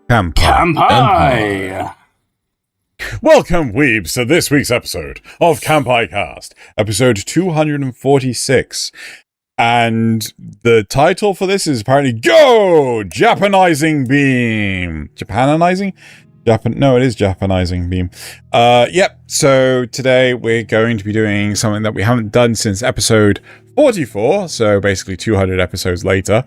Kanpai! Welcome, weebs, to this week's episode of Kanpai Cast, episode 246. And the title for this is apparently Go! Japanizing Beam! Japanizing? No, it is Japanizing Beam. Yep, so today we're going to be doing something that we haven't done since episode 44, so basically 200 episodes later,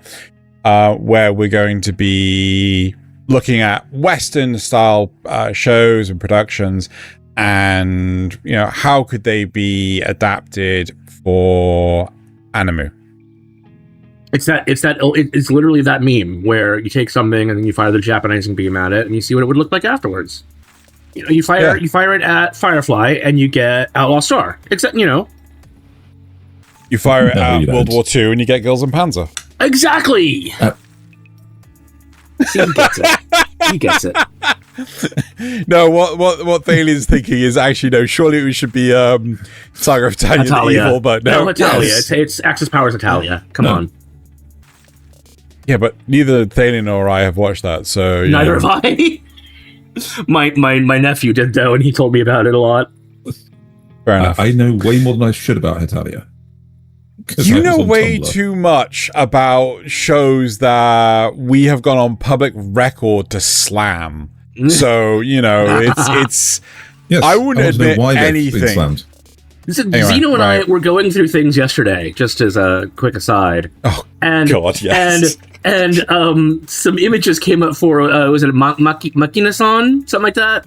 where we're going to be looking at Western style shows and productions, and how could they be adapted for anime. It's literally that meme where you take something and then you fire the Japanizing beam at it and you see what it would look like afterwards. You fire it at Firefly and you get Outlaw Star. Except you fire it at World War II and you get Girls and Panzer. Exactly. See, he gets it. He gets it. No, what Thaylien's thinking is actually no. Surely it should be Saga of Thaylien evil, but no, Italia. Yes. It's Axis Powers Italia. Come on. Yeah, but neither Thaylien nor I have watched that, so neither have I. my nephew did though, and he told me about it a lot. Fair enough. I know way more than I should about Italia. You know way too much about shows that we have gone on public record to slam. So, it's yes, I wouldn't admit anything. Xeno and I were going through things yesterday, just as a quick aside. Oh, God, yes. And some images came up for, was it Makina-san? Something like that?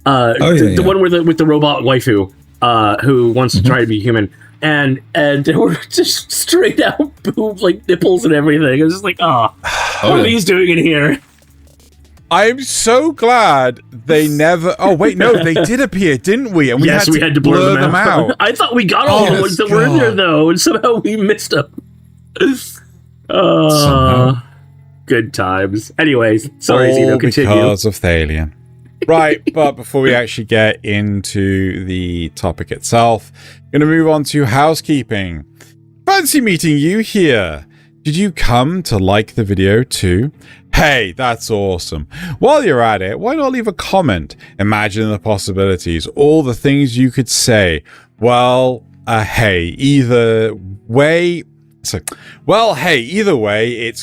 The one with the robot waifu who wants to try to be human. And they were just straight out boob, like nipples and everything. I was just like, what are these doing in here? I'm so glad they never. Oh wait, no, they did appear, didn't we? And we had to blur them out. I thought we got all the ones that were in there though, and somehow we missed them. Good times. Anyways, sorry, Xeno, continue. Because of Thaylien. Right, but before we actually get into the topic itself, going to move on to housekeeping. Fancy meeting you here. Did you come to like the video too? Hey, that's awesome. While you're at it, why not leave a comment? Imagine the possibilities, all the things you could say. Well, hey, either way, it's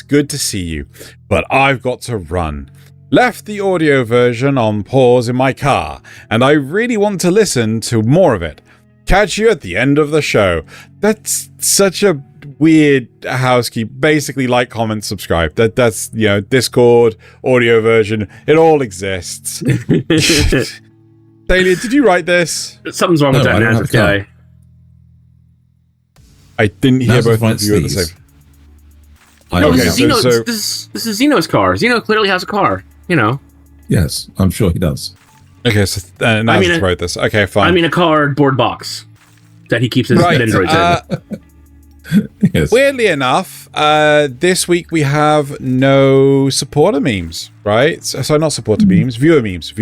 good to see you, but I've got to run. Left the audio version on pause in my car, and I really want to listen to more of it. Catch you at the end of the show. That's such a weird housekeeping. Basically, like, comment, subscribe. That's Discord, audio version. It all exists. Thaylien, did you write this? Something's wrong with that Nasuth guy. I didn't hear both of you at the same. This is Xeno's car. Xeno clearly has a car. Yes, I'm sure he does. Okay, so Nasuth wrote this. Okay, fine. I mean, a cardboard box that he keeps his androids in. Yes. Weirdly enough, this week we have no supporter memes, right? So not supporter memes, viewer memes.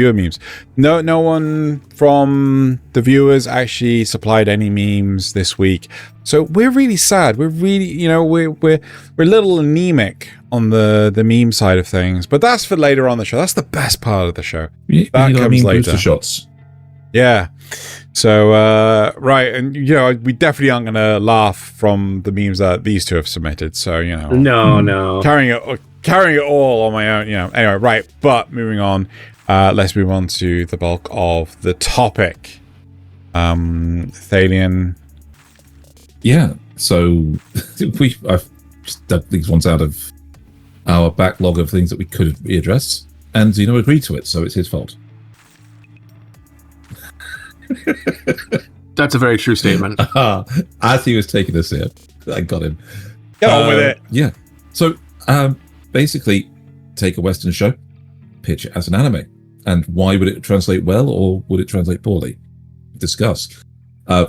No one from the viewers actually supplied any memes this week. So we're really sad. We're really, we're a little anemic on the meme side of things, but that's for later on the show. That's the best part of the show. That comes later. Shots. Yeah. So, right, and we definitely aren't going to laugh from the memes that these two have submitted. So, no, carrying it all on my own. Anyway, right. But moving on, let's move on to the bulk of the topic. Thaylien. Yeah. So I've just dug these ones out of our backlog of things that we could readdress, and Xeno agreed to it, so it's his fault. That's a very true statement. As he was taking a sip, I got him. Get on with it. Yeah. So basically, take a Western show, pitch it as an anime, and why would it translate well or would it translate poorly? Discuss.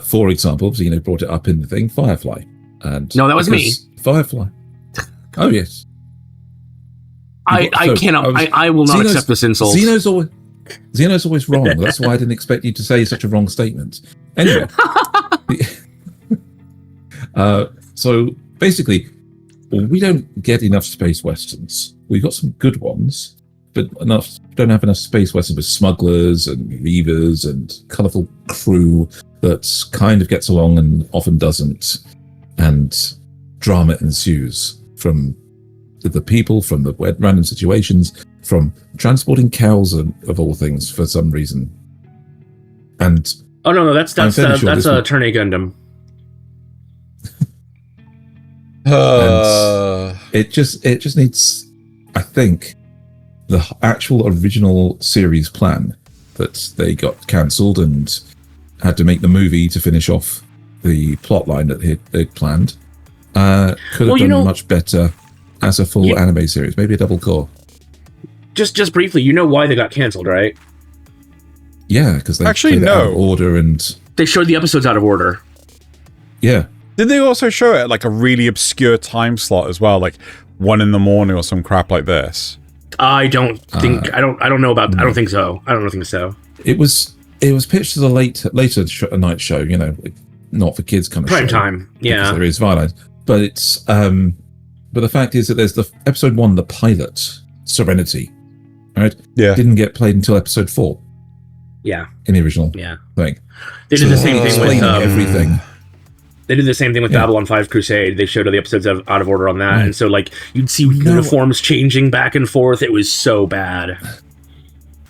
For example, Xeno brought it up in the thing, Firefly. And no, that was me. Firefly. Oh yes. I will not accept this insult. Xeno's always wrong. That's why I didn't expect you to say such a wrong statement. Anyway. So basically, we don't get enough space westerns. We've got some good ones, don't have enough space westerns with smugglers and reavers and colourful crew that kind of gets along and often doesn't, and drama ensues from the people, from the random situations, from transporting cows of all things for some reason. And no, that's a Turner Gundam. It just needs, I think, the actual original series plan that they got cancelled and had to make the movie to finish off the plot line that they'd planned. Could have done much better as a full anime series, maybe a double core. Just briefly, you know why they got cancelled, right? Yeah, because they actually played it out of order, and they showed the episodes out of order. Yeah. Did they also show it at like a really obscure time slot as well, like 1 a.m. or some crap like this? I don't think I don't know about. I don't think so. I don't think so. It was pitched as a later night show, you know, like not for kids kind of prime show, time. Yeah, there is violence, but it's but the fact is that there's the episode 1, the pilot, Serenity, right? Yeah, didn't get played until episode 4. Yeah, in the original thing. They did the same thing with everything. They did the same thing with Babylon 5 Crusade. They showed all the episodes out of order on that, and so like you'd see uniforms changing back and forth. It was so bad.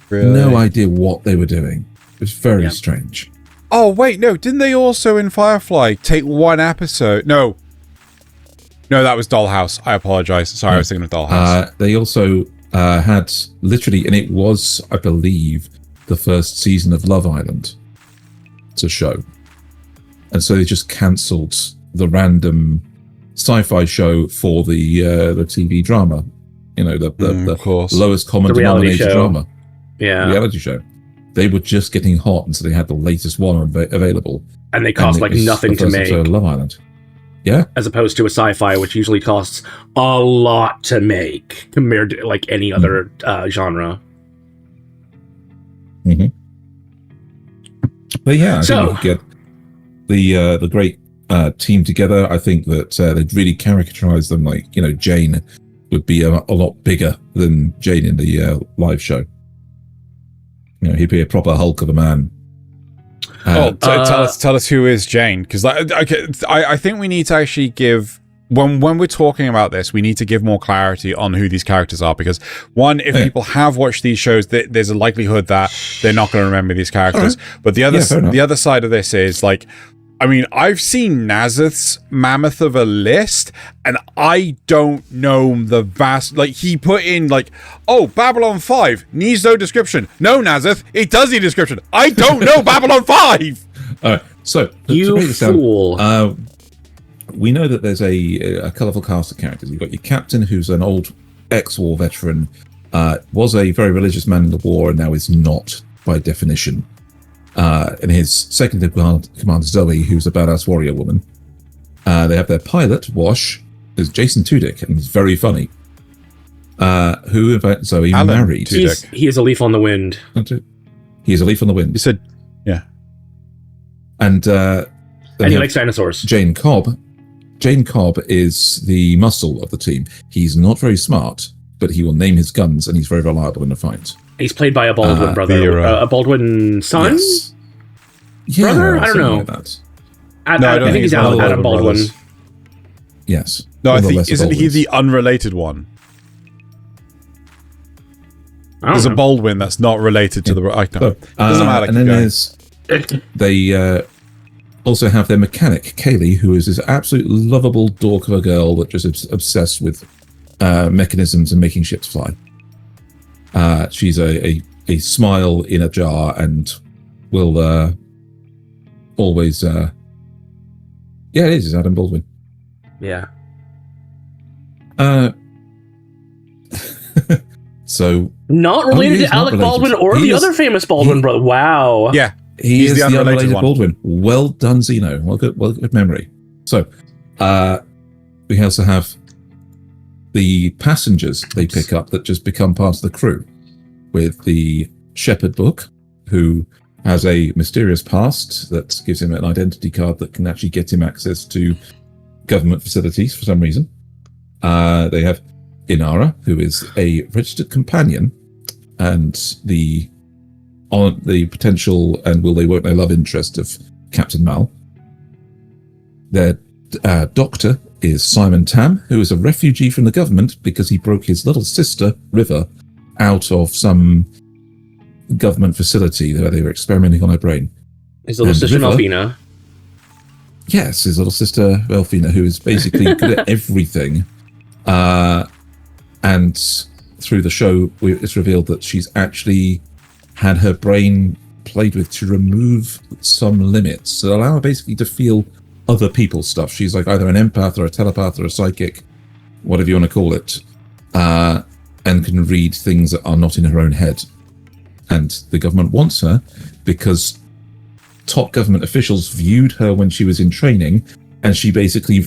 Really? No idea what they were doing. It was very strange. Oh wait, no! Didn't they also in Firefly take 1 episode? No, that was Dollhouse. I apologize. Sorry, I was thinking of Dollhouse. They also had literally, and it was, I believe, the first season of Love Island to show. And so they just cancelled the random sci-fi show for the TV drama. You know, the lowest common denominator drama. Yeah. Reality show. They were just getting hot, and so they had the latest one available. And they cost like nothing to make. Love Island. Yeah. As opposed to a sci-fi, which usually costs a lot to make compared to like any other genre. Mm-hmm. But yeah, I think we could get the great team together. I think that they'd really caricaturized them, like, you know, Jane would be a lot bigger than Jane in the live show. You know, he'd be a proper Hulk of a man. Tell us who is Jane, because I think we need to actually give, when we're talking about this, we need to give more clarity on who these characters are, because one, if people have watched these shows, there's a likelihood that they're not going to remember these characters. But the other side of this is like, I mean, I've seen Nasuth's mammoth of a list, and I don't know the vast, like, he put in, like, oh, Babylon 5 needs no description. No, Nasuth, it does need description. I don't know Babylon 5! So, you fool. We know that there's a colourful cast of characters. You've got your captain, who's an old ex-war veteran, was a very religious man in the war, and now is not, by definition. And his second in command, Zoe, who's a badass warrior woman. They have their pilot, Wash, who's Jason Tudyk, and he's very funny. Who, in fact, Zoe married. He is a leaf on the wind. He is a leaf on the wind. You said, yeah. And he likes dinosaurs. Jane Cobb. Jane Cobb is the muscle of the team. He's not very smart, but he will name his guns, and he's very reliable in a fight. He's played by a Baldwin brother, a Baldwin son? Yes. Yeah, brother? I don't know. Like that. I think he's Adam Baldwin. Brothers. Yes. No, I think, isn't he the unrelated one? There's a Baldwin that's not related to the... doesn't matter. And then they also have their mechanic, Kaylee, who is this absolute lovable dork of a girl that just is obsessed with mechanisms and making ships fly. She's a smile in a jar and will always... it is Adam Baldwin. Yeah. So... Not related to Alec Baldwin or the other famous Baldwin brother. Wow. Yeah. He's the unrelated Baldwin. Well done, Zeno. Well, good memory. So, we also have the passengers they pick up that just become part of the crew, with the Shepherd Book, who has a mysterious past that gives him an identity card that can actually get him access to government facilities for some reason. They have Inara, who is a registered companion and the potential and will they won't they love interest of Captain Mal. Their doctor is Simon Tam, who is a refugee from the government because he broke his little sister, River, out of some government facility where they were experimenting on her brain. His little sister, Melfina. Yes, his little sister, Melfina, who is basically good at everything. And through the show, it's revealed that she's actually had her brain played with to remove some limits that allow her basically to feel other people's stuff. She's like either an empath or a telepath or a psychic, whatever you want to call it, and can read things that are not in her own head. And the government wants her because top government officials viewed her when she was in training, and she basically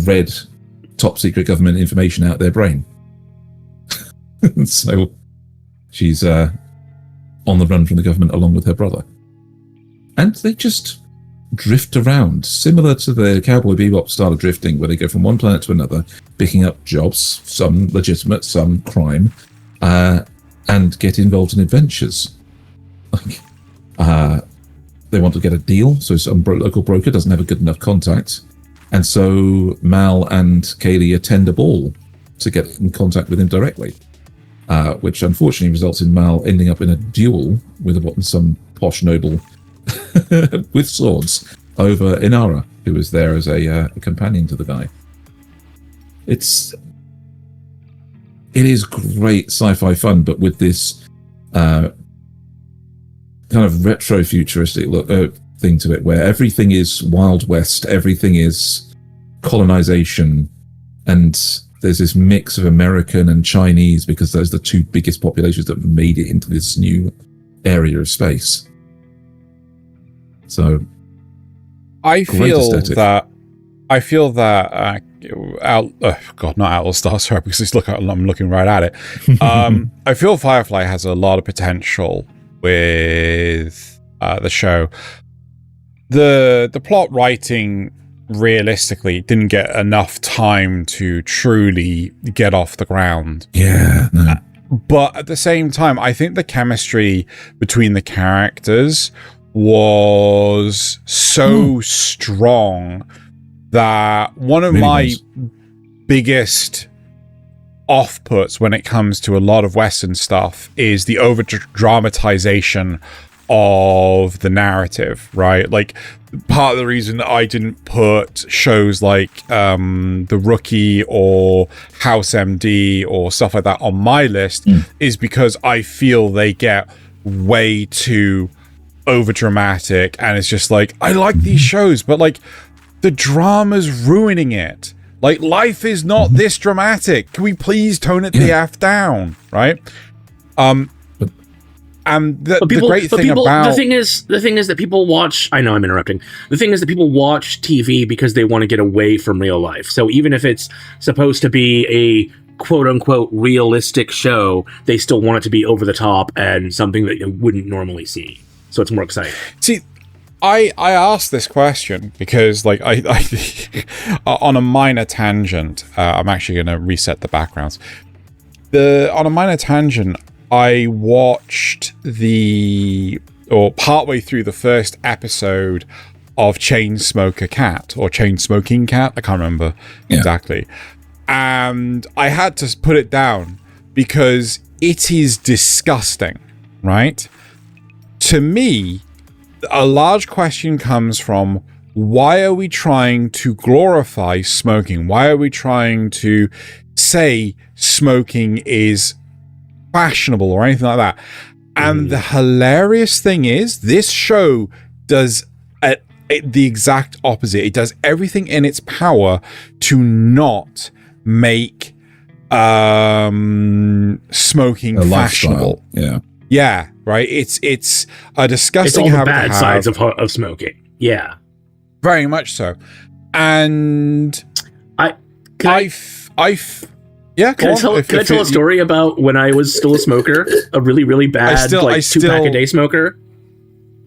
read top secret government information out their brain. So she's on the run from the government along with her brother. And they just drift around, similar to the Cowboy Bebop style of drifting, where they go from one planet to another, picking up jobs, some legitimate, some crime, and get involved in adventures. Like, they want to get a deal, so some local broker doesn't have a good enough contact, and so Mal and Kaylee attend a ball to get in contact with him directly, which unfortunately results in Mal ending up in a duel with some posh noble with swords over Inara, who was there as a companion to the guy. It is great sci-fi fun, but with this kind of retro futuristic look thing to it, where everything is Wild West, everything is colonization, and there's this mix of American and Chinese because those are the two biggest populations that made it into this new area of space. So I feel that not Atlas Star, sorry, because I'm looking right at it. I feel Firefly has a lot of potential with the show. The plot writing realistically didn't get enough time to truly get off the ground. Yeah. No. But at the same time, I think the chemistry between the characters was so strong that one of my biggest off-puts when it comes to a lot of Western stuff is the over-dramatization of the narrative, right? Like, part of the reason that I didn't put shows like The Rookie or House MD or stuff like that on my list is because I feel they get way too over-dramatic, and it's just like, I like these shows, but like, the drama's ruining it. Like, life is not this dramatic. Can we please tone it the F down, right? And the thing is that people watch. I know I'm interrupting. The thing is that people watch TV because they want to get away from real life. So even if it's supposed to be a quote unquote realistic show, they still want it to be over the top and something that you wouldn't normally see. So it's more exciting. See, I asked this question because, like, I on a minor tangent, I'm actually going to reset the backgrounds. On a minor tangent, I watched partway through the first episode of Chainsmoking Cat, I can't remember exactly. And I had to put it down because it is disgusting, right? To me, a large question comes from, why are we trying to glorify smoking? Why are we trying to say smoking is fashionable or anything like that? And the hilarious thing is, this show does the exact opposite. It does everything in its power to not make smoking fashionable. Yeah, right. It's a disgusting. It's all the bad sides of smoking. Yeah, very much so. And can I tell a story about when I was still a smoker? A really, really bad 2-pack a day smoker.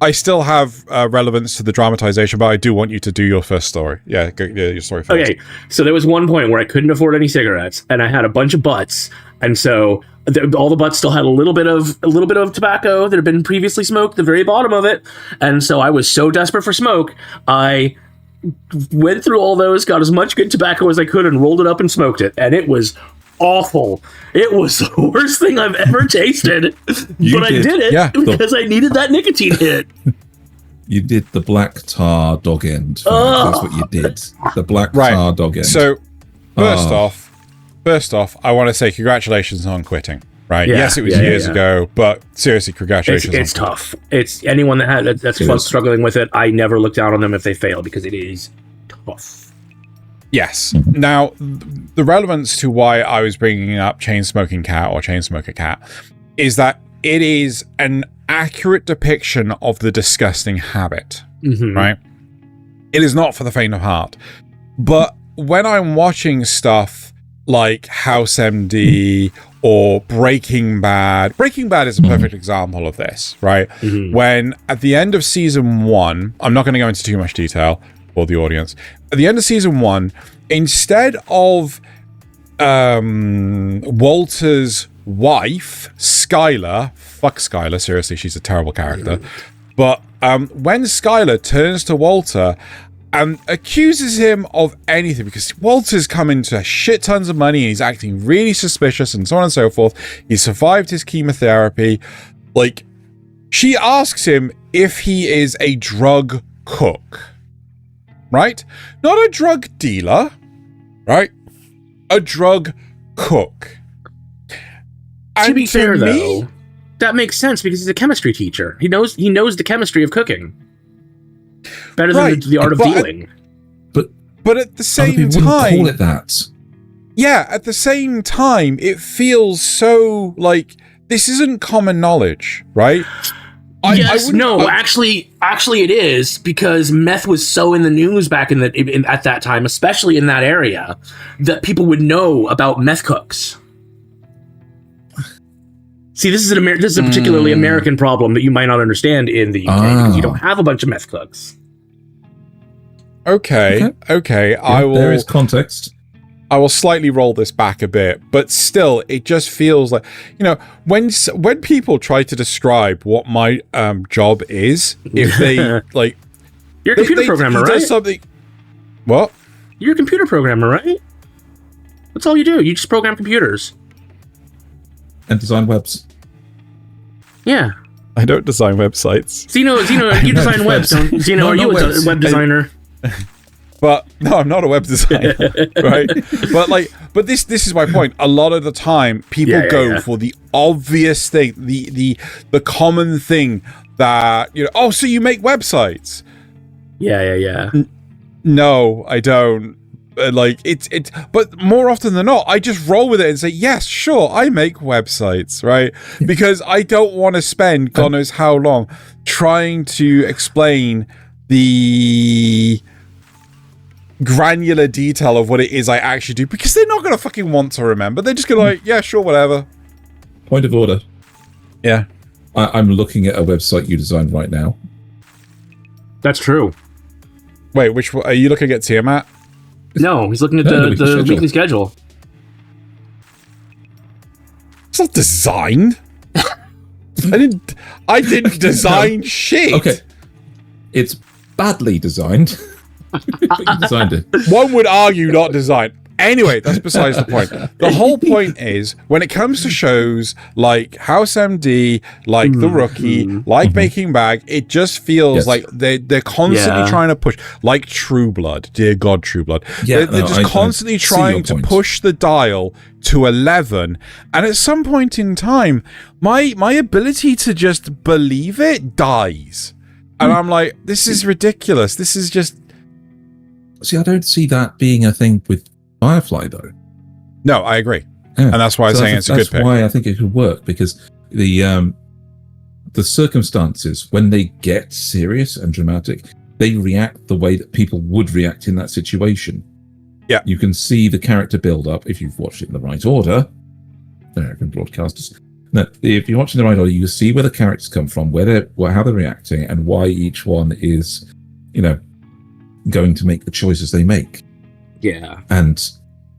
I still have relevance to the dramatization, but I do want you to do your first story. Yeah, your story first. Okay, so there was one point where I couldn't afford any cigarettes, and I had a bunch of butts, and so All the butts still had a little bit of tobacco that had been previously smoked at the very bottom of it, and so I was so desperate for smoke, I went through all those, got as much good tobacco as I could, and rolled it up and smoked it, and it was awful. It was the worst thing I've ever tasted, I did it because I needed that nicotine hit. You did the black tar dog end. That's what you did. The black tar dog end. So, first off, I want to say congratulations on quitting. Right? Yeah, yes, it was years ago, but seriously, congratulations. It's tough. It's anyone that's struggling with it. I never look down on them if they fail because it is tough. Yes. Now, the relevance to why I was bringing up Chain Smoking Cat or Chain Smoker Cat is that it is an accurate depiction of the disgusting habit, right? It is not for the faint of heart. But when I'm watching stuff like House MD or Breaking Bad is a perfect example of this, right? When at the end of season 1, I'm not going to go into too much detail for the audience. At the end of season 1, instead of Walter's wife, Skylar, fuck Skylar, seriously, she's a terrible character. But when Skylar turns to Walter and accuses him of anything, because Walter's come into shit tons of money and he's acting really suspicious and so on and so forth. He survived his chemotherapy. Like, she asks him if he is a drug cook, right? Not a drug dealer, right? A drug cook. And to be fair, though, that makes sense because he's a chemistry teacher. He knows the chemistry of cooking better than the art of dealing. But at the same time, wouldn't call it that. Yeah, at the same time, it feels so like this isn't common knowledge, right? Actually, it is because meth was so in the news back at that time, especially in that area, that people would know about meth cooks. See, this is a particularly American problem that you might not understand in the UK because you don't have a bunch of meth cooks. Okay. Yeah, there is context. I will slightly roll this back a bit, but still, it just feels like, when people try to describe what my job is, if they like, you're a computer programmer, right? Something. What? You're a computer programmer, right? That's all you do. You just program computers and design webs. Yeah. I don't design websites. Zeno, you design webs, don't Zeno, are you a web designer? But no, I'm not a web designer, right? But this is my point. A lot of the time, people go for the obvious thing, the common thing that so you make websites? Yeah. No, I don't. But more often than not, I just roll with it and say, yes, sure, I make websites, right? Because I don't want to spend God knows how long trying to explain the granular detail of what it is I actually do, because they're not going to fucking want to remember. They're just going to yeah, sure, whatever. Point of order. Yeah. I'm looking at a website you designed right now. That's true. Wait, which are you looking at, Tiamat? No, he's looking at the weekly schedule. It's not designed. I didn't design shit. Okay. It's badly designed. But you designed it. One would argue not designed. Anyway, that's besides the point. The whole point is, when it comes to shows like House MD, like The Rookie, like Breaking Bad, it just feels like they're constantly trying to push, like True Blood. Dear God, True Blood. They're just constantly trying to push the dial to 11. And at some point in time, my ability to just believe it dies. And I'm like, this is ridiculous. This is just... See, I don't see that being a thing with Firefly, though. No, I agree. Yeah. And that's why I'm saying it's a good pick. That's why I think it could work, because the circumstances, when they get serious and dramatic, they react the way that people would react in that situation. Yeah. You can see the character build up if you've watched it in the right order. American broadcasters. No, if you're watching the right order, you see where the characters come from, how they're reacting, and why each one is, going to make the choices they make. Yeah. And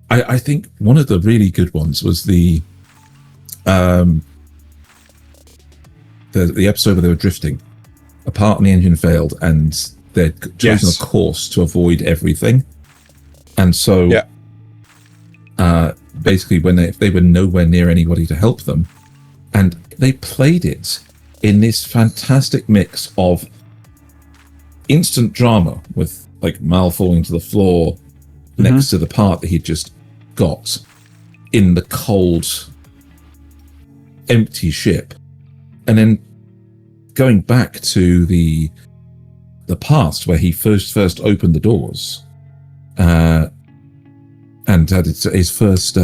I think one of the really good ones was the the episode where they were drifting, a part in the engine failed, and they'd chosen a course to avoid everything. And so, basically, if they were nowhere near anybody to help them, and they played it in this fantastic mix of instant drama with like Mal falling to the floor next to the part that he'd just got in the cold, empty ship, and then going back to the past where he first opened the doors, and had his first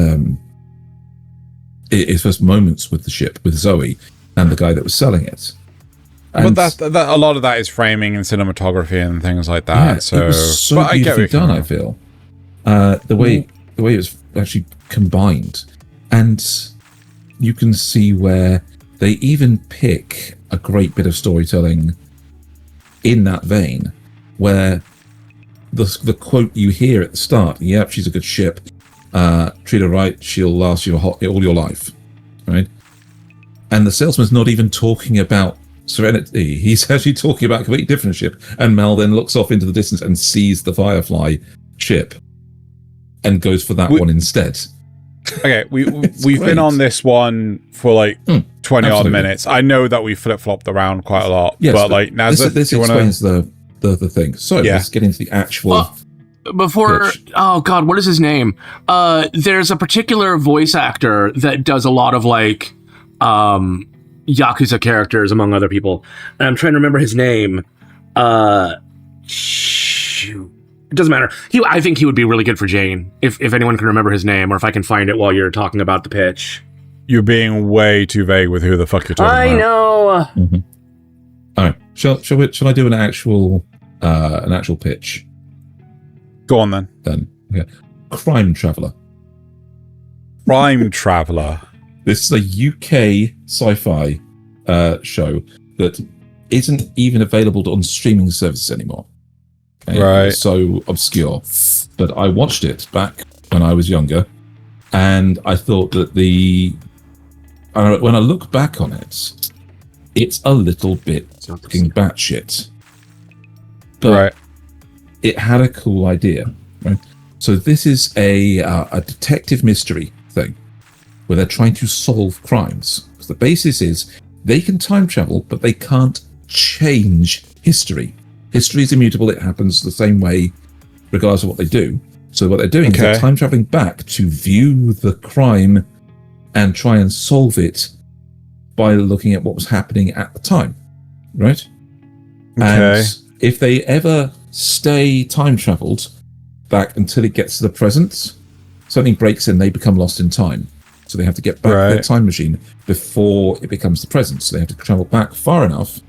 moments with the ship with Zoe and the guy that was selling it. And but that a lot of that is framing and cinematography and things like that. Yeah, so it was so beautifully done. I feel the way it was actually combined, and you can see where they even pick a great bit of storytelling in that vein, where the quote you hear at the start, "Yep, she's a good ship. Treat her right, she'll last you all your life," right? And the salesman's not even talking about Serenity. He's actually talking about a completely different ship. And Mal then looks off into the distance and sees the Firefly ship and goes for that one instead. Okay, we've been on this one for like 20 odd minutes. I know that we flip-flopped around quite a lot, but like Nasuth, this explains the thing. So let's get into the actual before pitch. Oh god, what is his name? There's a particular voice actor that does a lot of like Yakuza characters, among other people, and I'm trying to remember his name. Shoot, it doesn't matter. I think he would be really good for Jane, if anyone can remember his name, or if I can find it while you're talking about the pitch. You're being way too vague with who the fuck you're talking about. I know. All right, shall I do an actual pitch? Go on then. Okay. Crime Traveller. Crime Traveller. This is a UK sci-fi show that isn't even available on streaming services anymore. Okay? Right. It's so obscure. But I watched it back when I was younger, and I thought that when I look back on it, it's a little bit fucking batshit. But it had a cool idea, right? So this is a detective mystery thing, where they're trying to solve crimes. Because the basis is they can time travel, but they can't change history. History is immutable. It happens the same way, regardless of what they do. So what they're doing is they're time traveling back to view the crime and try and solve it by looking at what was happening at the time, right? Okay. And if they ever stay time traveled back until it gets to the present, something breaks in, they become lost in time. So they have to get back to their time machine before it becomes the present. So they have to travel back far enough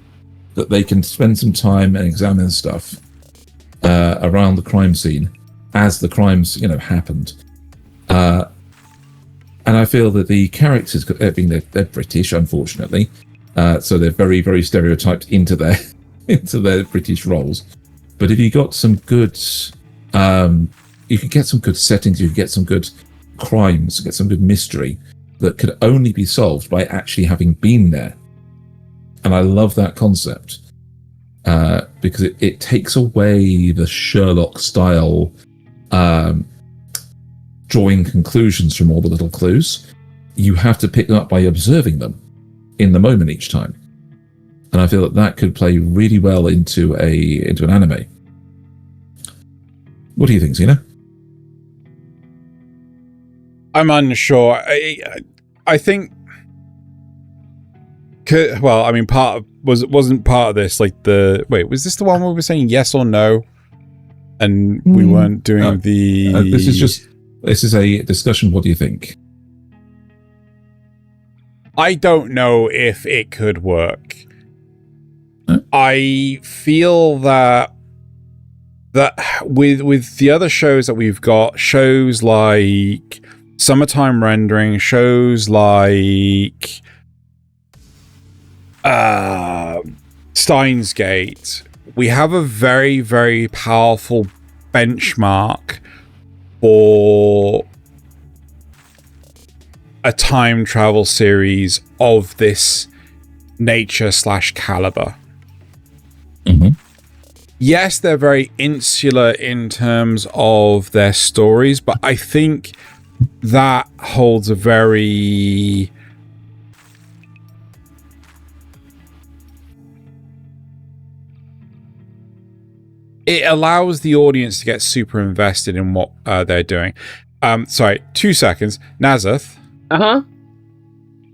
that they can spend some time and examine stuff around the crime scene as the crimes, happened. And I feel that the characters, they're British, unfortunately, so they're very, very stereotyped into their British roles. But if you got some good, you could get some good settings, you could get some good crimes, get some good mystery that could only be solved by actually having been there. And I love that concept because it takes away the Sherlock style drawing conclusions from all the little clues. You have to pick them up by observing them in the moment each time. And I feel that could play really well into an anime. What do you think, Xena? I'm unsure. I think. Well, I mean, wasn't part of this like the was this the one where we were saying yes or no, and we weren't doing the. This is a discussion. What do you think? I don't know if it could work. Huh? I feel that with the other shows that we've got, shows like Summertime Rendering, shows like Steins Gate, we have a very, very powerful benchmark for a time travel series of this nature / caliber. Mm-hmm. Yes, they're very insular in terms of their stories, but I think that holds a very... It allows the audience to get super invested in what they're doing. Sorry, 2 seconds. Nasuth. Uh-huh.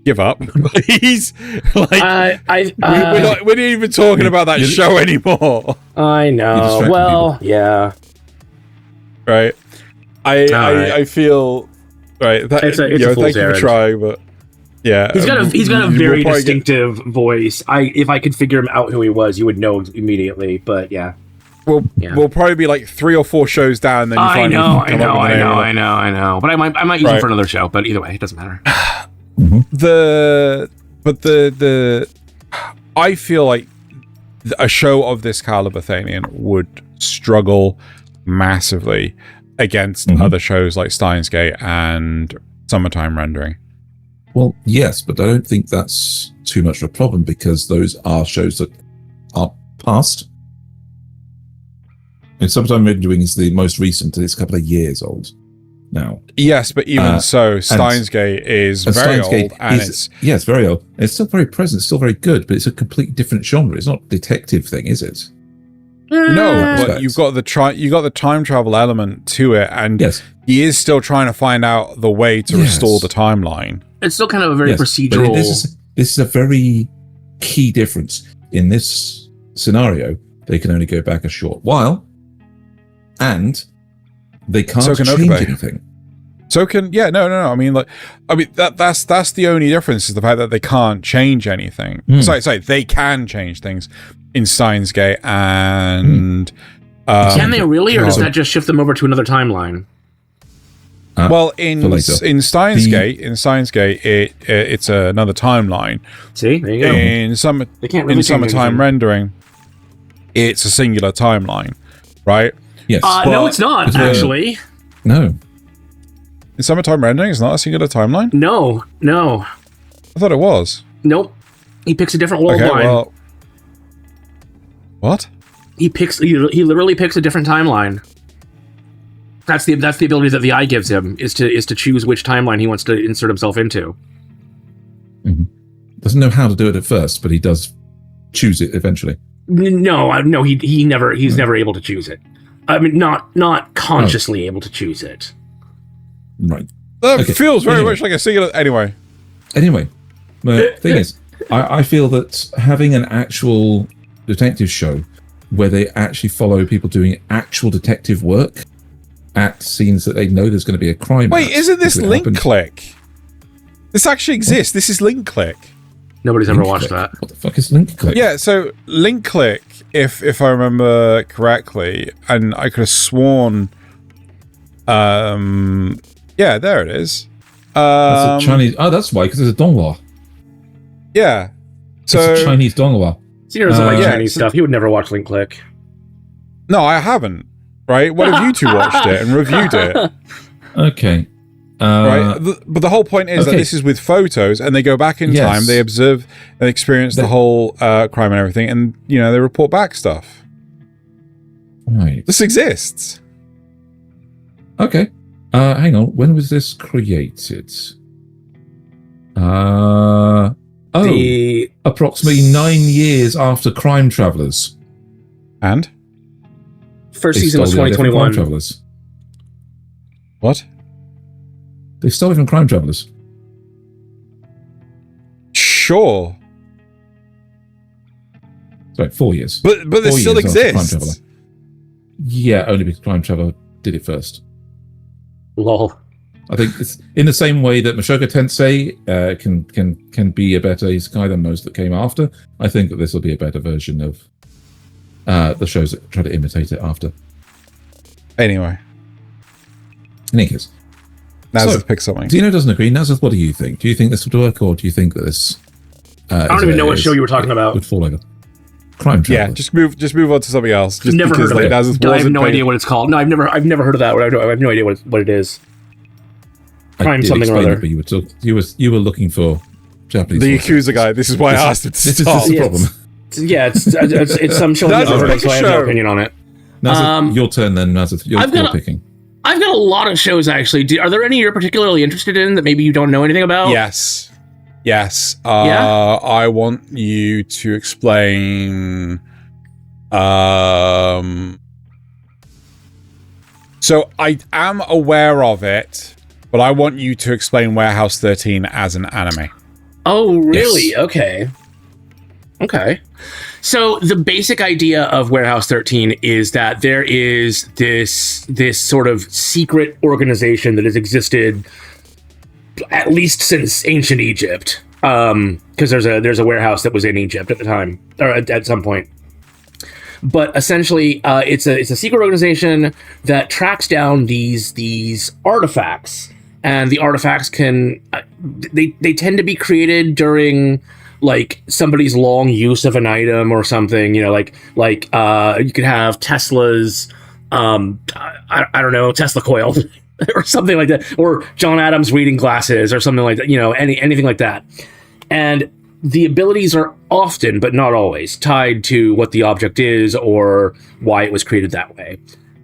Give up, please. Like, we're not even talking about that show anymore. I know. Well, people. Yeah. Right. I feel right. That, it's a thank you for trying, but yeah, he's got a very distinctive voice. If I could figure him out who he was, you would know immediately. But yeah. We'll probably be like 3 or 4 shows down. Then you I know. But I might use him for another show. But either way, it doesn't matter. I feel like a show of this caliber, Thaylien, would struggle massively against other shows like Steins Gate and Summertime Rendering. Well, yes, but I don't think that's too much of a problem because those are shows that are past. And Summertime Rendering is the most recent, and it's a couple of years old now. Yes, but even so, Steins Gate is very old, and it's very old. It's still very present, it's still very good, but it's a completely different genre. It's not a detective thing, is it? No, but you've got the time travel element to it, and he is still trying to find out the way to restore the timeline. It's still kind of a very procedural. This is a very key difference in this scenario. They can only go back a short while, and they can't change anything. So can no. I mean that's the only difference is the fact that they can't change anything. Sorry, they can change things in Steins Gate and can they really, or does that just shift them over to another timeline? Well, in Steins Gate, it's another timeline. See, there you go. In Summertime Rendering, it's a singular timeline, right? Yes. No, it's not actually. No. In Summertime Rendering, it's not a singular timeline? No. I thought it was. Nope. He picks a different world line. Well, what? He literally picks a different timeline. That's the ability that the eye gives him is to choose which timeline he wants to insert himself into. Mm-hmm. Doesn't know how to do it at first, but he does choose it eventually. No, he's never able to choose it. I mean, not consciously able to choose it. Right. That feels very much like a singular. Anyway, the thing is, I feel that having an actual detective show where they actually follow people doing actual detective work at scenes that they know there's going to be a crime. Wait, isn't this Link Click? This actually exists. This is Link Click. Nobody's ever watched that. What the fuck is Link Click? Yeah, so Link Click, if I remember correctly, and I could have sworn, yeah, there it is. That's a Chinese. Oh, that's why, because there's a donghua. Yeah, so it's a Chinese donghua. Senior doesn't like Chinese stuff. He would never watch Link Click. No, I haven't. Right? What if you two watched it and reviewed it? Okay. Right, but the whole point is that this is with photos, and they go back in time, they observe and experience the whole crime and everything, and they report back stuff. Right. This exists. Okay. Hang on. When was this created? Approximately 9 years after Crime Travelers. And? First season was 2021. Crime Travelers. What? They stole it from Crime Travelers. Sure. Sorry, 4 years. But this still exists. Yeah, only because Crime Traveler did it first. Lol. I think it's in the same way that Mushoku Tensei can be a better isekai than most that came after. I think that this will be a better version of the shows that try to imitate it after. Anyway. In any case. Nasuth pick something. Zeno doesn't agree. Nasuth, what do you think? Do you think this would work, or do you think that this... I don't even know what show you were talking about. Would fall over. Crime Traveler. Yeah, just move on to something else. Just never heard of it. I have no idea what it's called. No, I've never heard of that. I have no idea what it is. Prime something or other. But you were looking for Japanese. The Yakuza guy. This is why I asked it to stop. This is the problem. It's some show I've never heard of, so I have no opinion on it. Nasuth, your turn then, Nasuth. You're picking. I've got a lot of shows, actually. Are there any you're particularly interested in that maybe you don't know anything about? Yes. I want you to explain... So I am aware of it, but I want you to explain Warehouse 13 as an anime. Oh, really? Yes. Okay. So the basic idea of Warehouse 13 is that there is this sort of secret organization that has existed at least since ancient Egypt. Because there's a warehouse that was in Egypt at the time, or at some point. But essentially, it's a secret organization that tracks down these artifacts, and the artifacts can they tend to be created during like somebody's long use of an item or something. You know, like you could have Tesla's I don't know, Tesla coil or something like that, or John Adams' reading glasses or something like that. You know, anything like that, and the abilities are often, but not always, tied to what the object is or why it was created that way.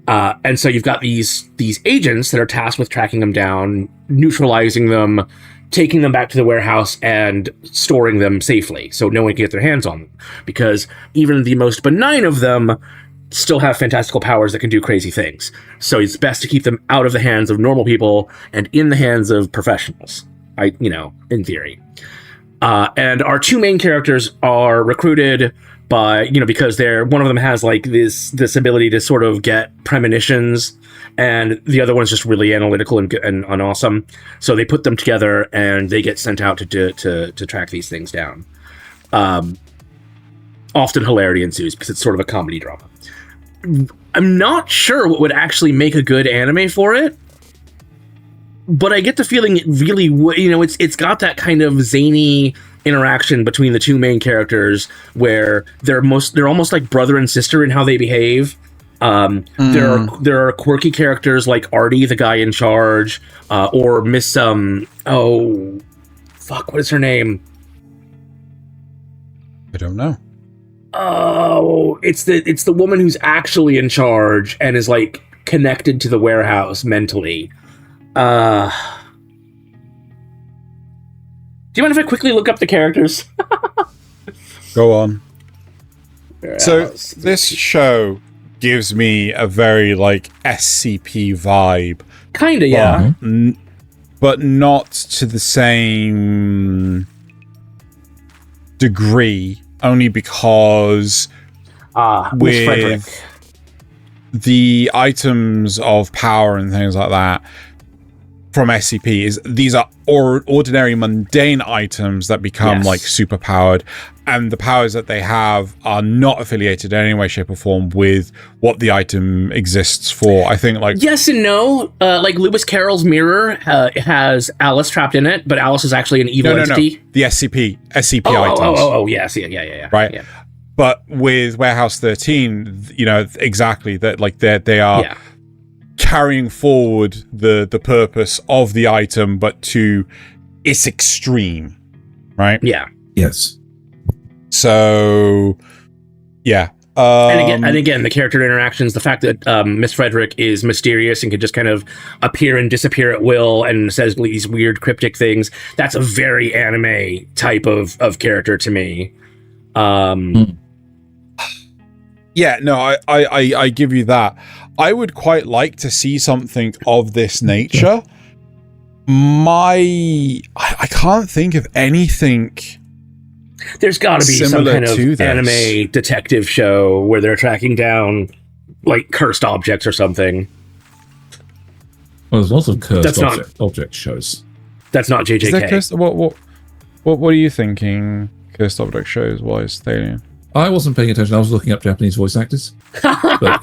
And so you've got these agents that are tasked with tracking them down, neutralizing them, taking them back to the warehouse, and storing them safely so no one can get their hands on them. Because even the most benign of them still have fantastical powers that can do crazy things. So it's best to keep them out of the hands of normal people and in the hands of professionals, in theory. And our two main characters are recruited by, because one of them has like this ability to sort of get premonitions, and the other one's just really analytical and awesome. So they put them together and they get sent out to track these things down. Often hilarity ensues because it's sort of a comedy drama. I'm not sure what would actually make a good anime for it, but I get the feeling it really would. It's got that kind of zany interaction between the two main characters where they're almost like brother and sister in how they behave. There are quirky characters like Artie, the guy in charge, or Miss what is her name? I don't know. Oh, it's the woman who's actually in charge and is like connected to the warehouse mentally. Do you mind if I quickly look up the characters? Go on. So this show gives me a very like SCP vibe. Kinda, yeah. But not to the same degree, only because with the items of power and things like that from SCP these are ordinary mundane items that become like super powered, and the powers that they have are not affiliated in any way, shape or form with what the item exists for. I think like yes and no. Like Lewis Carroll's mirror has Alice trapped in it, but Alice is actually an evil entity. No. The SCP items. Oh yes, yeah. Right. Yeah. But with Warehouse 13, exactly that, like they are carrying forward the purpose of the item, but to its extreme, right? Yeah. Yes. So, yeah. And again, the character interactions, the fact that Miss Frederick is mysterious and can just kind of appear and disappear at will and says these weird cryptic things, that's a very anime type of character to me. Yeah, no, I give you that. I would quite like to see something of this nature. I can't think of anything. There's got to be some kind of anime detective show where they're tracking down like cursed objects or something. Well, there's lots of cursed object shows. That's not JJK. Is that cursed? What are you thinking? Cursed object shows wise, Thaylien? I wasn't paying attention. I was looking up Japanese voice actors. But,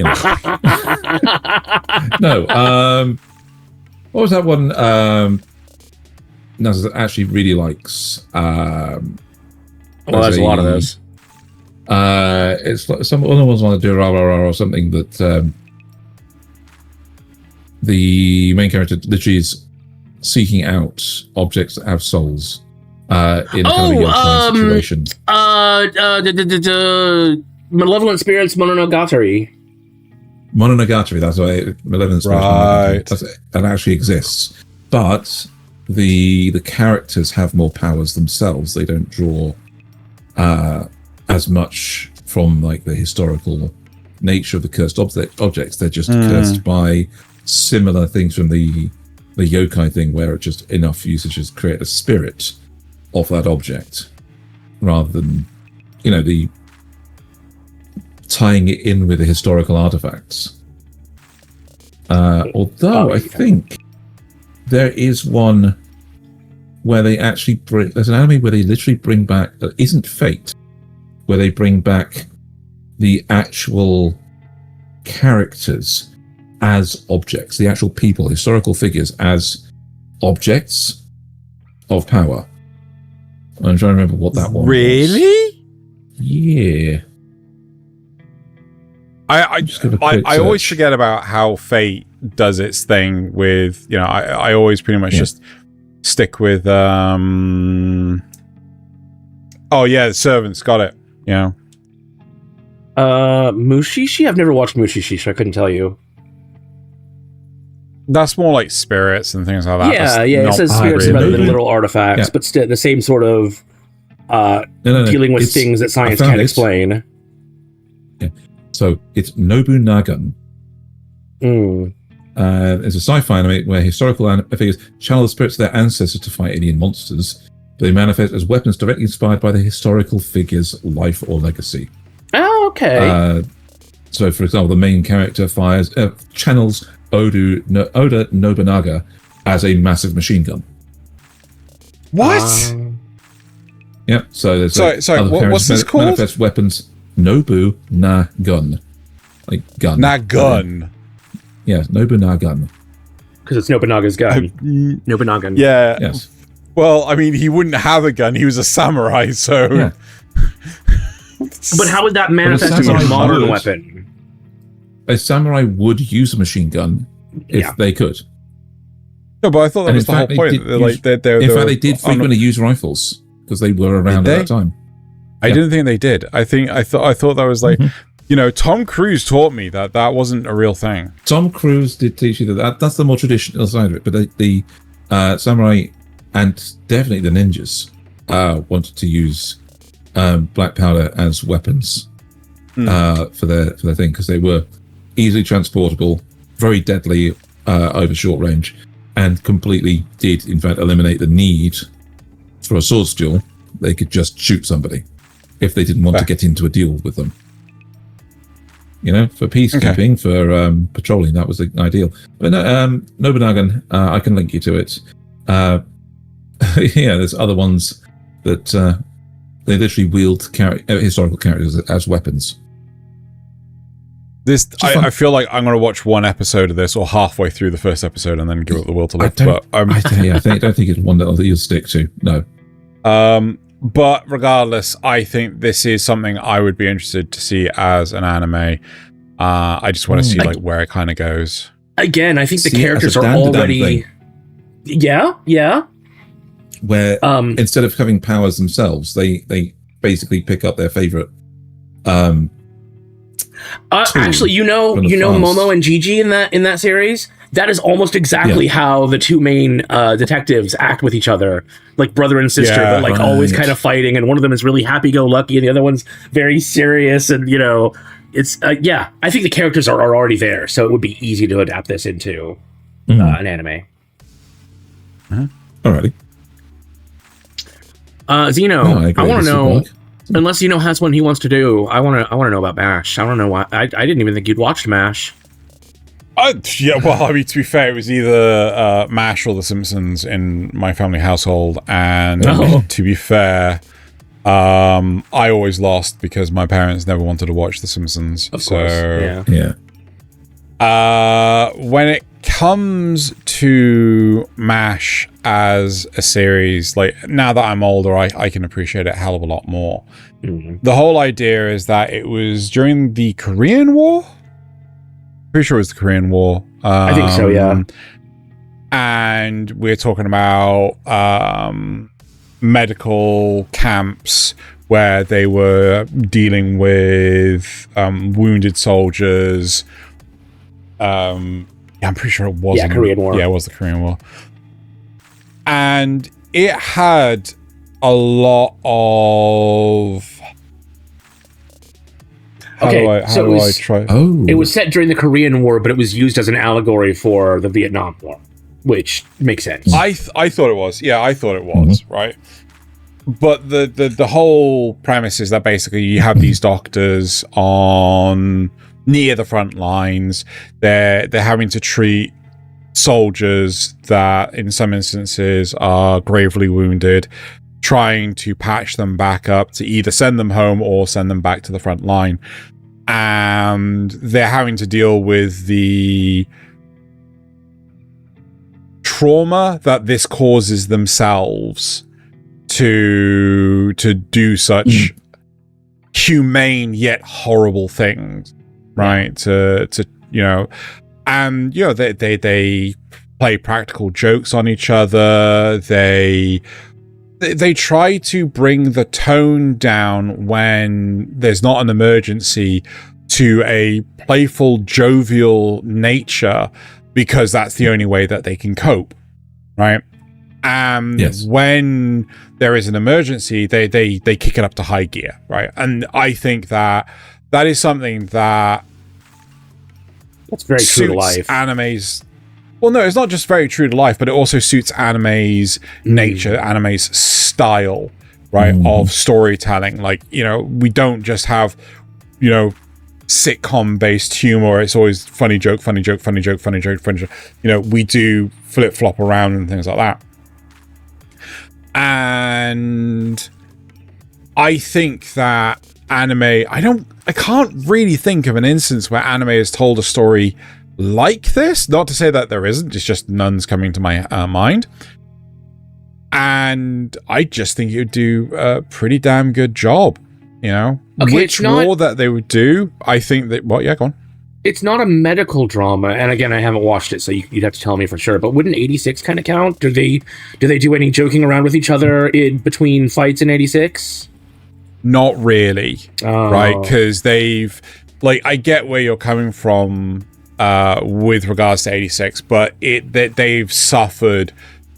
No. What was that one? Nasuth actually really likes. Well, there's a lot of those. It's like some other ones want to do or something that the main character literally is seeking out objects that have souls in a kind of a yokai situation. Malevolent Spirits Mononogatari. Mononogatari, that's why Malevolent Spirits Mononogatari. That actually exists. But the characters have more powers themselves. They don't draw as much from like the historical nature of the cursed objects. They're just cursed by similar things from the yokai thing, where it just enough usages create a spirit of that object, rather than the tying it in with the historical artifacts. Although I think there is one where they actually there's an anime where they literally bring back, isn't Fate, where they bring back the actual characters as objects, the actual people, historical figures as objects of power. I'm trying to remember what that one was. Really? Yeah. I always forget about how Fate does its thing with, I always pretty much just stick with, the Servants, got it, Mushishi? I've never watched Mushishi, so I couldn't tell you. That's more like spirits and things like that. It says spirits rather than literal artifacts, but still the same sort of dealing with things that science can't explain. Yeah. So it's Nobunagan. It's a sci-fi anime where historical figures channel the spirits of their ancestors to fight alien monsters. They manifest as weapons directly inspired by the historical figure's life or legacy. Oh, okay. So, for example, the main character channels Oda Nobunaga as a massive machine gun. What? Yeah. So there's what's this called? Manifest weapons. Nobunagun, like gun. Nagun. Yeah, Nobunagun. Because it's Nobunaga's gun. Nobunagan. Yeah. Yes. Well, I mean, he wouldn't have a gun. He was a samurai, so. Yeah. But how would that manifest as a modern weapon? A samurai would use a machine gun if they could. No, but I thought that was the whole point. In fact, they did frequently use rifles because they were around at that time. I didn't think they did. I thought that was like, Tom Cruise taught me that wasn't a real thing. Tom Cruise did teach you that. That's the more traditional side of it. But the samurai and definitely the ninjas wanted to use black powder as weapons for their thing, because they were easily transportable, very deadly over short range, and completely did in fact eliminate the need for a sword duel. They could just shoot somebody if they didn't want to get into a deal with them. For peacekeeping, for patrolling, that was the ideal. But Nobunagan, I can link you to it. There's other ones that they literally wield historical characters as weapons. I feel like I'm going to watch one episode of this, or halfway through the first episode, and then give up the will to live. I don't think it's one that you'll stick to. No. But regardless, I think this is something I would be interested to see as an anime. I just want to see where it kind of goes. Again, I think the characters are already. Yeah. Where instead of having powers themselves, they basically pick up their favorite. Actually, Momo and Gigi in that series. That is almost exactly how the two main detectives act with each other, like brother and sister, but always kind of fighting. And one of them is really happy-go-lucky, and the other one's very serious. And it's I think the characters are already there, so it would be easy to adapt this into an anime. Alrighty. Zeno, I want to know. Unless Zeno has one he wants to do, I want to know about MASH. I don't know why. I didn't even think you'd watched MASH. To be fair, it was either MASH or The Simpsons in my family household, and to be fair, I always lost because my parents never wanted to watch The Simpsons. Of course, yeah. When it comes to MASH as a series, like now that I'm older, I can appreciate it a hell of a lot more. Mm-hmm. The whole idea is that it was during the Korean War. Pretty sure it was the Korean War. I think so, yeah. and we're talking about medical camps where they were dealing with wounded soldiers. I'm pretty sure it was Korean War. Yeah, it was the Korean War. And it had a lot of... It was set during the Korean War, but it was used as an allegory for the Vietnam War, which makes sense. I thought it was. Yeah, I thought it was, right? But the whole premise is that basically you have these doctors on near the front lines. They're having to treat soldiers that in some instances are gravely wounded, trying to patch them back up to either send them home or send them back to the front line. And they're having to deal with the trauma that this causes themselves to do such humane yet horrible things, right? To and they play practical jokes on each other. They try to bring the tone down when there's not an emergency to a playful, jovial nature, because that's the only way that they can cope, right? And when there is an emergency, they kick it up to high gear, right? And I think that is something that's very true to life. Anime's... Well, no, it's not just very true to life, but it also suits anime's nature, anime's style, right, of storytelling. Like, we don't just have, sitcom-based humor. It's always funny joke, funny joke, funny joke, funny joke, funny joke. We do flip-flop around and things like that. And I think that anime... I can't really think of an instance where anime has told a story like this. Not to say that there isn't, it's just none's coming to my mind. And I just think it would do a pretty damn good job, Okay, which war that they would do, I think that... What? Yeah, go on. It's not a medical drama, and again, I haven't watched it, so you'd have to tell me for sure, but wouldn't 86 kind of count? Do they do any joking around with each other in between fights in 86? Not really, right? Because they've... I get where you're coming from with regards to 86, but they've suffered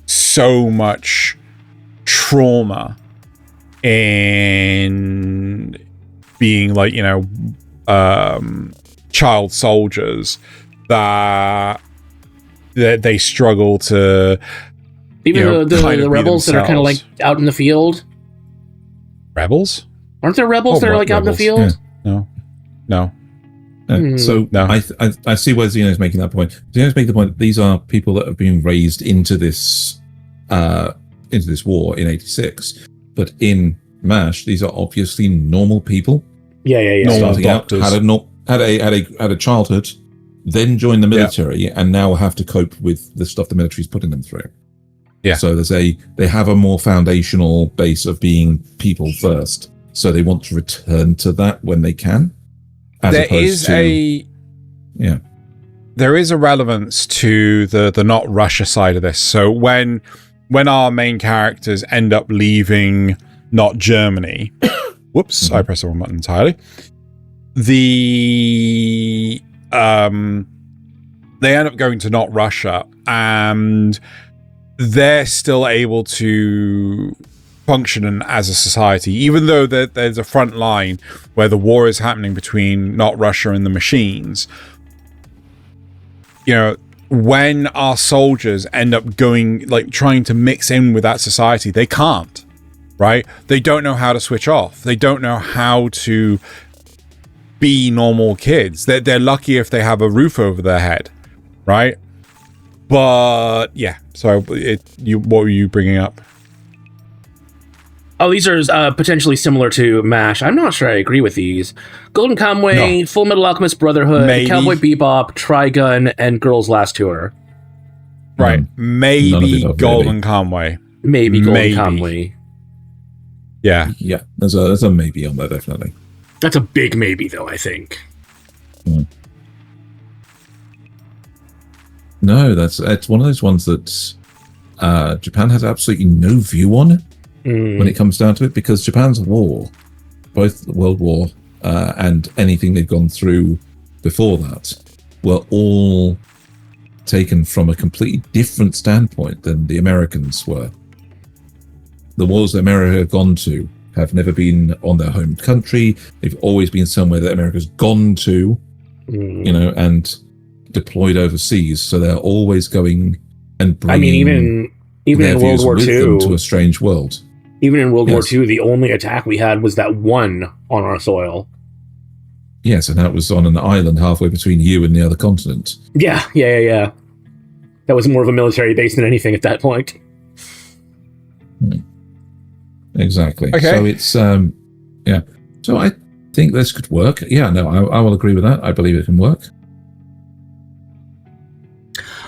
so much trauma in being child soldiers that they struggle to even the rebels that are kind of out in the field. Rebels? Aren't there rebels that are out in the field? Yeah. No. So no. I see where Xeno's making that point. Xeno's making the point that these are people that have been raised into this war in 86, but in MASH these are obviously normal people. Yeah. Starting out, had a childhood, then joined the military, and now have to cope with the stuff the military's putting them through. Yeah. So they have a more foundational base of being people first. So they want to return to that when they can. There is a relevance to the not Russia side of this. So when our main characters end up leaving not Germany, whoops, I pressed the wrong button entirely. They end up going to not Russia, and they're still able to function as a society, even though there's a front line where the war is happening between not Russia and the machines. When our soldiers end up going, trying to mix in with that society, they can't, right? They don't know how to switch off. They don't know how to be normal kids. They're lucky if they have a roof over their head, right? But yeah, so what were you bringing up? Oh, these are potentially similar to MASH. I'm not sure I agree with these. Golden Kamuy, Full Metal Alchemist Brotherhood, maybe. Cowboy Bebop, Trigun, and Girls Last Tour. Right. Maybe Golden Kamuy. Maybe Golden Kamuy. Yeah. Yeah, there's a maybe on there, definitely. That's a big maybe, though, I think. No, it's one of those ones that Japan has absolutely no view on when it comes down to it, because Japan's war, both the World War and anything they've gone through before that, were all taken from a completely different standpoint than the Americans were. The wars that America have gone to have never been on their home country. They've always been somewhere that America's gone to, and deployed overseas. So they're always going and bringing even in World War II to a strange world. Even in World War II, the only attack we had was that one on our soil. Yes, and that was on an island halfway between you and the other continent. Yeah. That was more of a military base than anything at that point. Exactly. Okay. So it's So I think this could work. Yeah, no, I will agree with that. I believe it can work.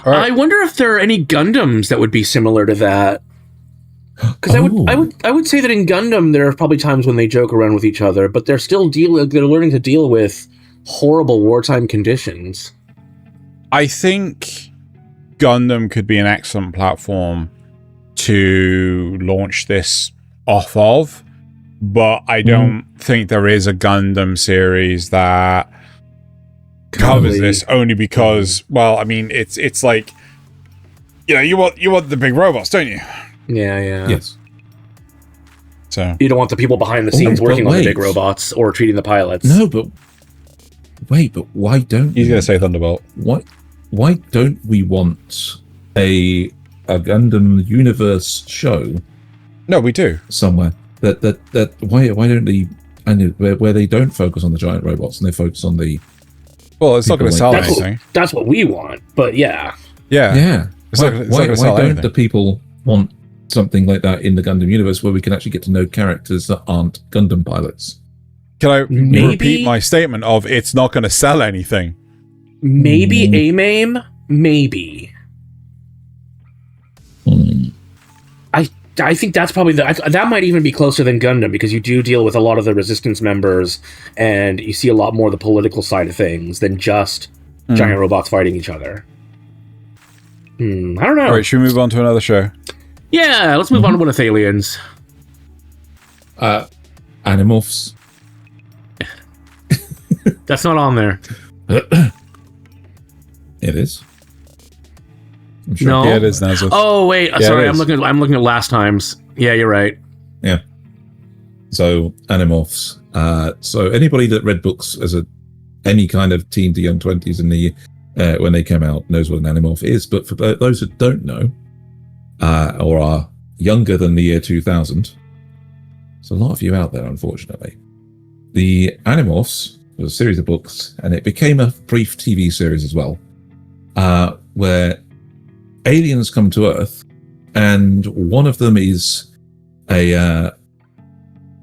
Right. I wonder if there are any Gundams that would be similar to that. Because I would say that in Gundam there are probably times when they joke around with each other, but they're still they're learning to deal with horrible wartime conditions. I think Gundam could be an excellent platform to launch this off of, but I don't think there is a Gundam series that covers this, only because, well, I mean, it's like, you want the big robots, don't you? Yeah. Yes. So you don't want the people behind the scenes working on the big robots or treating the pilots. No, but why don't he's going to say Thunderbolt? Why don't we want a Gundam universe show? No, we do somewhere. Why don't they? And where they don't focus on the giant robots and they focus on the. Well, it's not going to sell anything. That's what we want, but yeah. Why don't the people want something like that in the Gundam universe where we can actually get to know characters that aren't Gundam pilots? Can I repeat my statement of it's not going to sell anything? Maybe AIM, maybe. I think that's probably that might even be closer than Gundam, because you do deal with a lot of the resistance members and you see a lot more of the political side of things than just giant robots fighting each other. I don't know. All right, should we move on to another show? Yeah, let's move on to one of Thalyens. Animorphs. That's not on there. It is. I'm sure. No, yeah, it is Nasuth. Oh wait, sorry, I'm looking at last times. Yeah, you're right. Yeah. So Animorphs. So anybody that read books as any kind of teen to young 20s in the when they came out knows what an Animorph is. But for those that don't know, or are younger than the year 2000, there's a lot of you out there, unfortunately. The Animorphs was a series of books, and it became a brief TV series as well, where aliens come to Earth, and one of them is a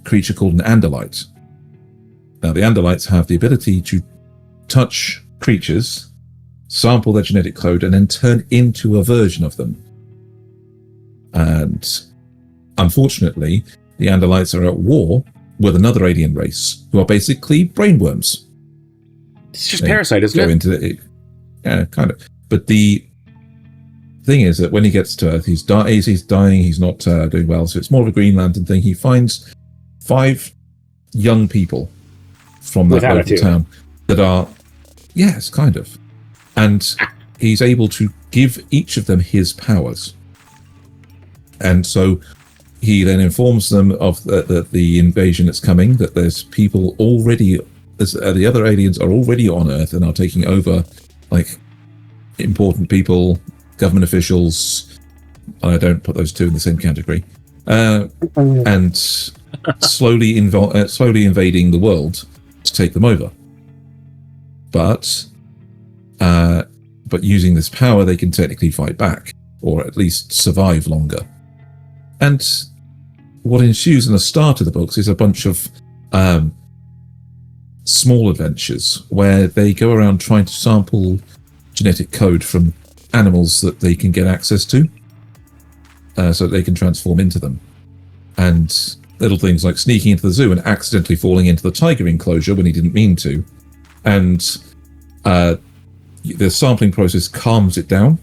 creature called an Andalite. Now, the Andalites have the ability to touch creatures, sample their genetic code, and then turn into a version of them. And unfortunately, the Andalites are at war with another alien race, who are basically brainworms. It's just parasite, isn't it? Yeah, kind of. But the thing is that when he gets to Earth, he's dying, he's not doing well, so it's more of a Green Lantern thing. He finds 5 young people from that local town that are, yes, kind of. And he's able to give each of them his powers. And so he then informs them of the invasion that's coming, that there's people already, the other aliens are already on Earth and are taking over, like, important people, government officials. I don't put those two in the same category. And slowly invading the world to take them over. But using this power, they can technically fight back, or at least survive longer. And what ensues in the start of the books is a bunch of small adventures where they go around trying to sample genetic code from animals that they can get access to, so that they can transform into them. And little things like sneaking into the zoo and accidentally falling into the tiger enclosure when he didn't mean to, and the sampling process calms it down.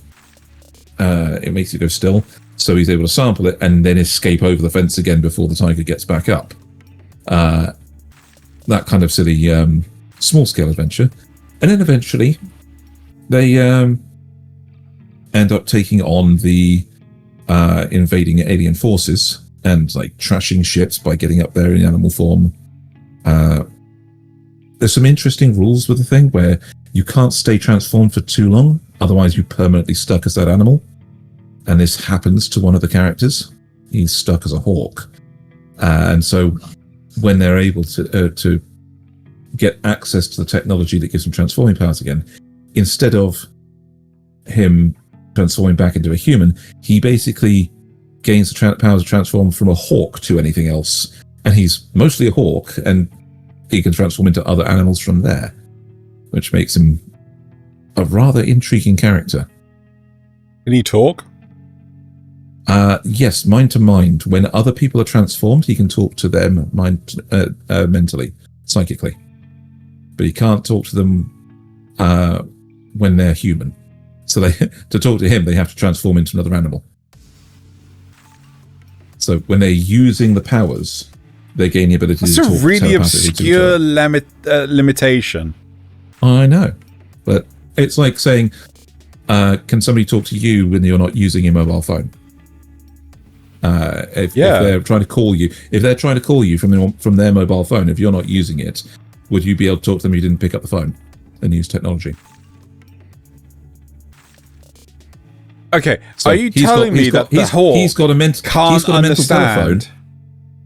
It makes it go still, so he's able to sample it and then escape over the fence again before the tiger gets back up. That kind of silly small-scale adventure. And then eventually they end up taking on the invading alien forces and like trashing ships by getting up there in animal form. There's some interesting rules with the thing where you can't stay transformed for too long, otherwise you're permanently stuck as that animal. And this happens to one of the characters. He's stuck as a hawk. And so when they're able to get access to the technology that gives him transforming powers again, instead of him transforming back into a human, he basically gains the powers to transform from a hawk to anything else. And he's mostly a hawk, and he can transform into other animals from there, which makes him a rather intriguing character. Can he talk? Yes, mind to mind. When other people are transformed, he can talk to them mentally, psychically. But he can't talk to them when they're human. So to talk to him, they have to transform into another animal. So when they're using the powers, they gain the ability to talk telepathically. That's a really obscure limitation. I know. But it's like saying, can somebody talk to you when you're not using your mobile phone? If they're trying to call you, from their mobile phone, if you're not using it, would you be able to talk to them if you didn't pick up the phone and use technology? Okay, so are you telling me that the hawk can't understand?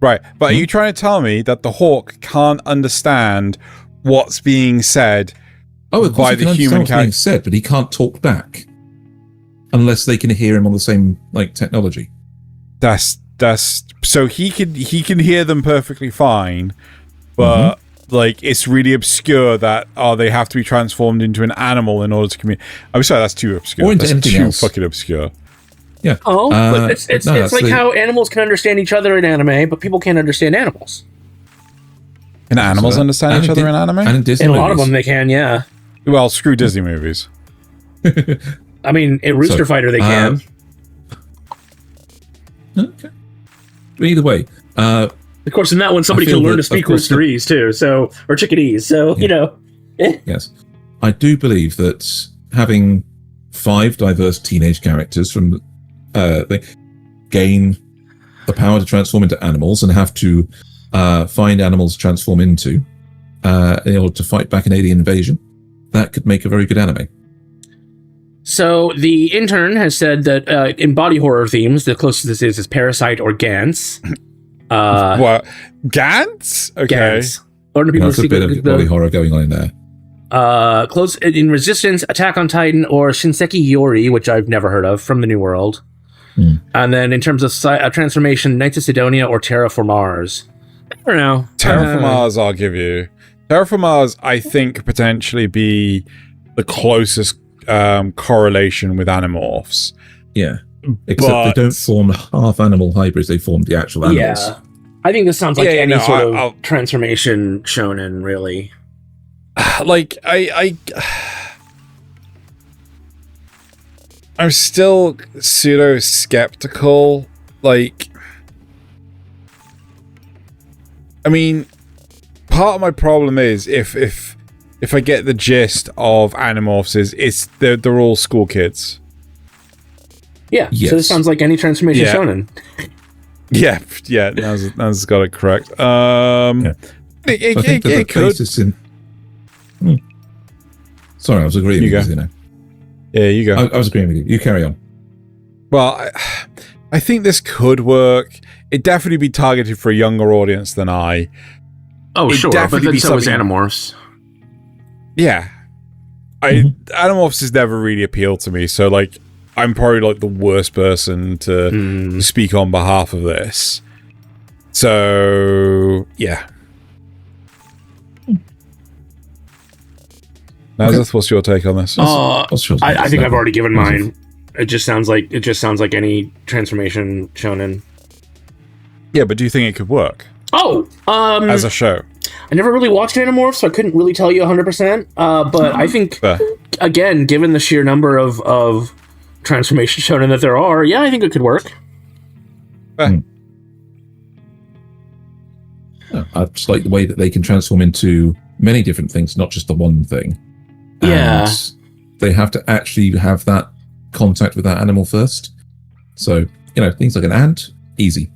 Right, but are you trying to tell me that the hawk can't understand what's being said by the human character? Being said, but he can't talk back unless they can hear him on the same technology. That's so he can hear them perfectly fine, but it's really obscure that they have to be transformed into an animal in order to communicate. I'm sorry, that's too obscure. Or into that's anything too else. Fucking obscure. Yeah. But it's like how animals can understand each other in anime, but people can't understand animals. Can animals understand each other in anime? And in Disney movies. A lot of them they can, yeah. Well, screw Disney movies. I mean, in Rooster Fighter they can. Okay. Either way, of course, in that one, somebody can learn to speak roosterese too, or chickadees. So Yes, I do believe that having 5 diverse teenage characters from they gain the power to transform into animals and have to find animals to transform into in order to fight back an alien invasion, that could make a very good anime. So the intern has said that in body horror themes, the closest this is Parasite or Gantz. What? Gantz? Okay. Gantz. That's a bit of body horror going on in there. Close in Resistance, Attack on Titan, or Shinseki Yori, which I've never heard of, from the New World. And then in terms of transformation, Knights of Sidonia or Terra for Mars. I don't know. Terra for Mars, I'll give you. Terra for Mars, I think, could potentially be the closest correlation with Animorphs. Yeah. Except they don't form half animal hybrids, they form the actual animals. Yeah. I think this sounds like any sort of transformation shonen, really. I'm still pseudo skeptical. I mean, part of my problem is if I get the gist of Animorphs, they're all school kids. Yeah, yes. So this sounds like any transformation shonen. Yeah, Naz got it correct. It could. Sorry, I was agreeing with you. Yeah, you go. I was agreeing with you. You carry on. Well, I think this could work. It'd definitely be targeted for a younger audience than I. Oh, sure, but then so is Animorphs. Yeah. Animorphs has never really appealed to me, so I'm probably the worst person to speak on behalf of this. So yeah. Nasuth, what's your take on this? I think I've already given mine. It just sounds like any transformation shonen. Yeah, but do you think it could work? as a show? I never really watched Animorphs, so I couldn't really tell you 100%. But I think, again, given the sheer number of transformations shown in that there are, I think it could work. I just like the way that they can transform into many different things, not just the one thing. Yeah. And they have to actually have that contact with that animal first. So, things like an ant, easy.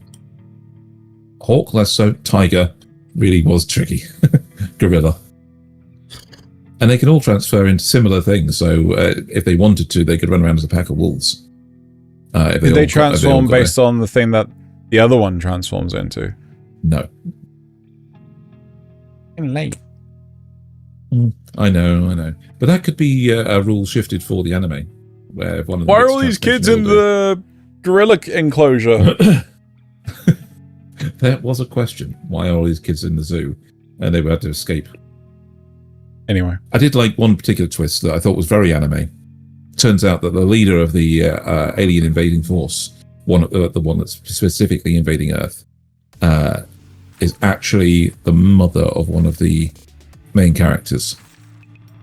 Hawk, less so. Tiger really was tricky. Gorilla. And they can all transfer into similar things. So if they wanted to, they could run around as a pack of wolves. Did they transform based on the thing that the other one transforms into? No. Late. I know. But that could be a rule shifted for the anime. Where one of Why are all these kids in the gorilla enclosure? That was a question. Why are all these kids in the zoo? And they had to escape. Anyway. I did like one particular twist that I thought was very anime. Turns out that the leader of the alien invading force, the one that's specifically invading Earth, is actually the mother of one of the main characters,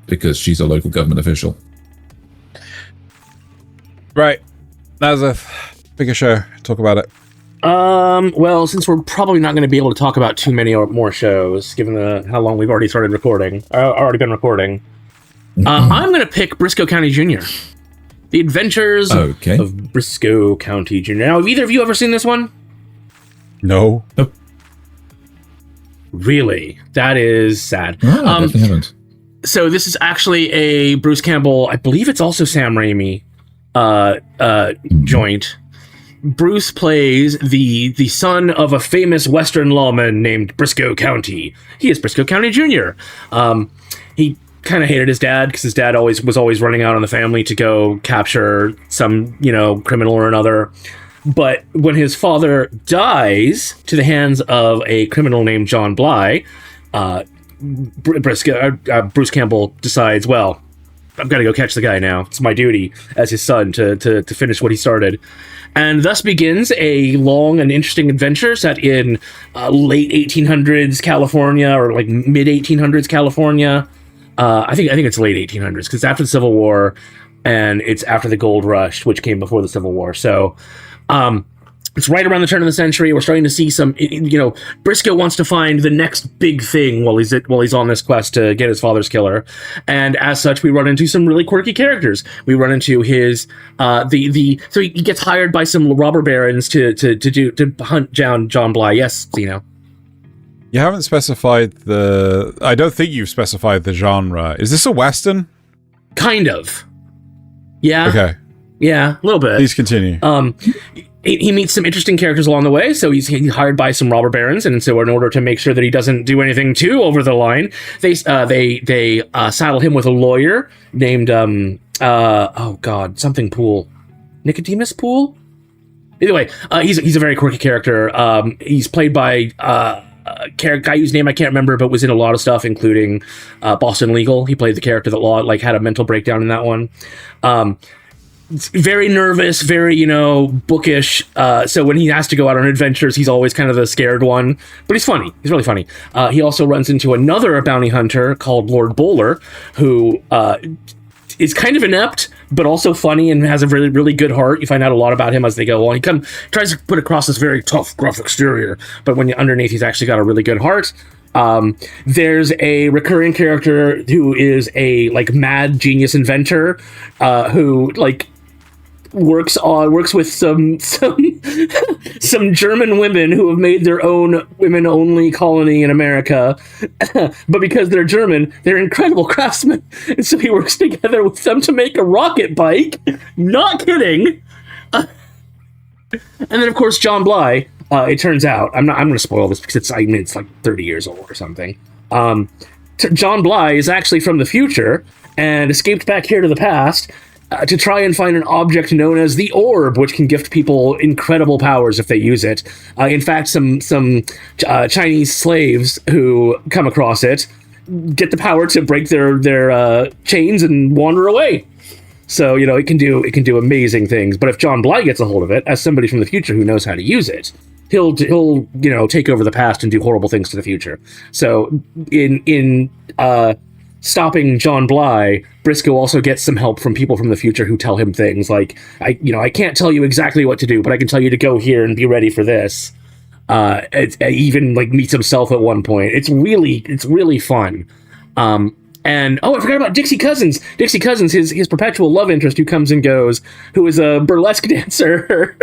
because she's a local government official. Right. Nasuth, pick a show. Talk about it. Well, since we're probably not going to be able to talk about too many more shows, given how long we've already been recording, I'm going to pick Brisco County Jr. The Adventures of Brisco County Jr. Now, have either of you ever seen this one? No. Nope. Really? That is sad. I definitely haven't. So this is actually a Bruce Campbell, I believe it's also Sam Raimi, joint. Bruce plays the son of a famous Western lawman named Brisco County. He is Brisco County Jr. He kind of hated his dad because his dad was always running out on the family to go capture some, criminal or another. But when his father dies to the hands of a criminal named John Bly, Bruce Campbell decides, well, I've got to go catch the guy now. It's my duty as his son to finish what he started. And thus begins a long and interesting adventure set in late 1800s California, or like mid 1800s California. I think it's late 1800s because it's after the Civil War, and it's after the Gold Rush, which came before the Civil War. So it's right around the turn of the century. We're starting to see some, Brisco wants to find the next big thing while he's on this quest to get his father's killer. And as such, we run into some really quirky characters. We run into his, so he gets hired by some robber barons to hunt down John Bly. Yes, Zeno. You haven't specified I don't think you've specified the genre. Is this a Western? Kind of. Yeah. Okay. Yeah, a little bit. Please continue. He meets some interesting characters along the way, so he's hired by some robber barons, and so in order to make sure that he doesn't do anything too over the line, they saddle him with a lawyer named something Poole, Nicodemus Poole. Either way, he's a very quirky character. He's played by a guy whose name I can't remember, but was in a lot of stuff, including Boston Legal. He played the character that had a mental breakdown in that one. Very nervous, very, bookish. So when he has to go out on adventures, he's always kind of the scared one. But he's funny. He's really funny. He also runs into another bounty hunter called Lord Bowler, who is kind of inept, but also funny and has a really, really good heart. You find out a lot about him as they go on. He tries to put across this very tough, gruff exterior, but when underneath, he's actually got a really good heart. There's a recurring character who is a mad genius inventor, who works with some German women who have made their own women-only colony in America. But because they're German, they're incredible craftsmen. And so he works together with them to make a rocket bike. Not kidding. And then, of course, John Bly, it turns out, I'm going to spoil this because it's like 30 years old or something. John Bly is actually from the future and escaped back here to the past to try and find an object known as the Orb, which can gift people incredible powers if they use it. In fact, some Chinese slaves who come across it get the power to break their chains and wander away. So, it can do amazing things. But if John Bly gets a hold of it, as somebody from the future who knows how to use it, he'll take over the past and do horrible things to the future. So in stopping John Bly, Brisco also gets some help from people from the future who tell him things like, I can't tell you exactly what to do, but I can tell you to go here and be ready for this. It even like meets himself at one point. It's really fun. And I forgot about Dixie Cousins. Dixie Cousins, his perpetual love interest who comes and goes, who is a burlesque dancer,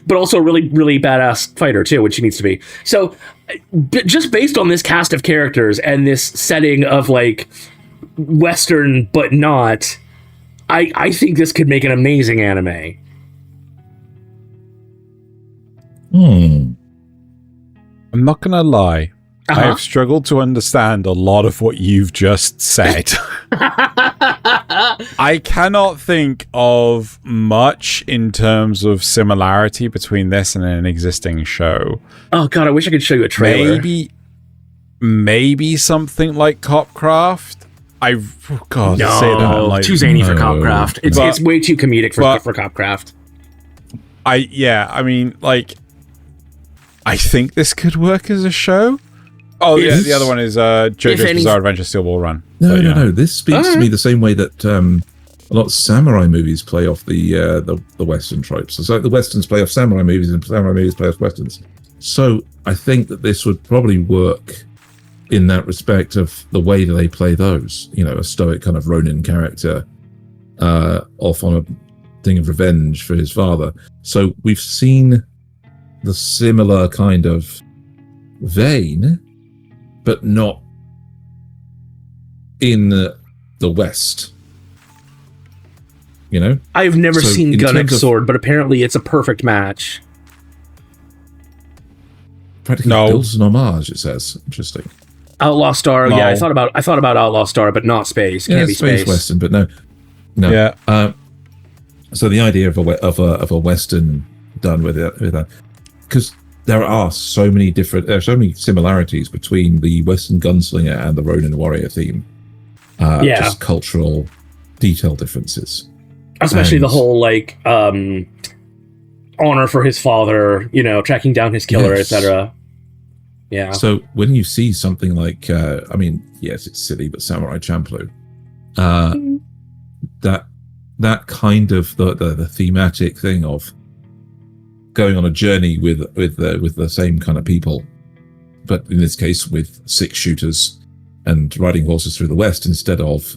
but also a really, really badass fighter too, which she needs to be. So just based on this cast of characters and this setting of like Western but not, I think this could make an amazing anime. I'm not gonna lie. I have struggled to understand a lot of what you've just said. I cannot think of much in terms of similarity between this and an existing show. Oh god, I wish I could show you a trailer. Maybe something like Copcraft. No, say that like, too zany for Copcraft. It's way too comedic for Copcraft. I think this could work as a show. Oh, yeah, the other one is JoJo's Bizarre Adventure Steel Ball Run. No. This speaks to me the same way that a lot of samurai movies play off the Western tropes. It's like the Westerns play off samurai movies and samurai movies play off Westerns. So I think that this would probably work in that respect of the way that they play those. A stoic kind of Ronin character off on a thing of revenge for his father. So we've seen the similar kind of vein, but not in the West. I've never seen Gunnock Sword, but apparently it's a perfect match. Practically builds an homage, it says. Interesting. Outlaw Star, yeah, I thought about Outlaw Star, but not space. Can't be space Western, but no. Yeah. So the idea of a Western done with that, because there are so many similarities between the Western gunslinger and the Ronin warrior theme. Just cultural detail differences. Especially the whole honor for his father, tracking down his killer, etc. Yeah. So when you see something like, yes, it's silly, but Samurai Champloo, that kind of the thematic thing of going on a journey with the same kind of people, but in this case with 6 shooters and riding horses through the West instead of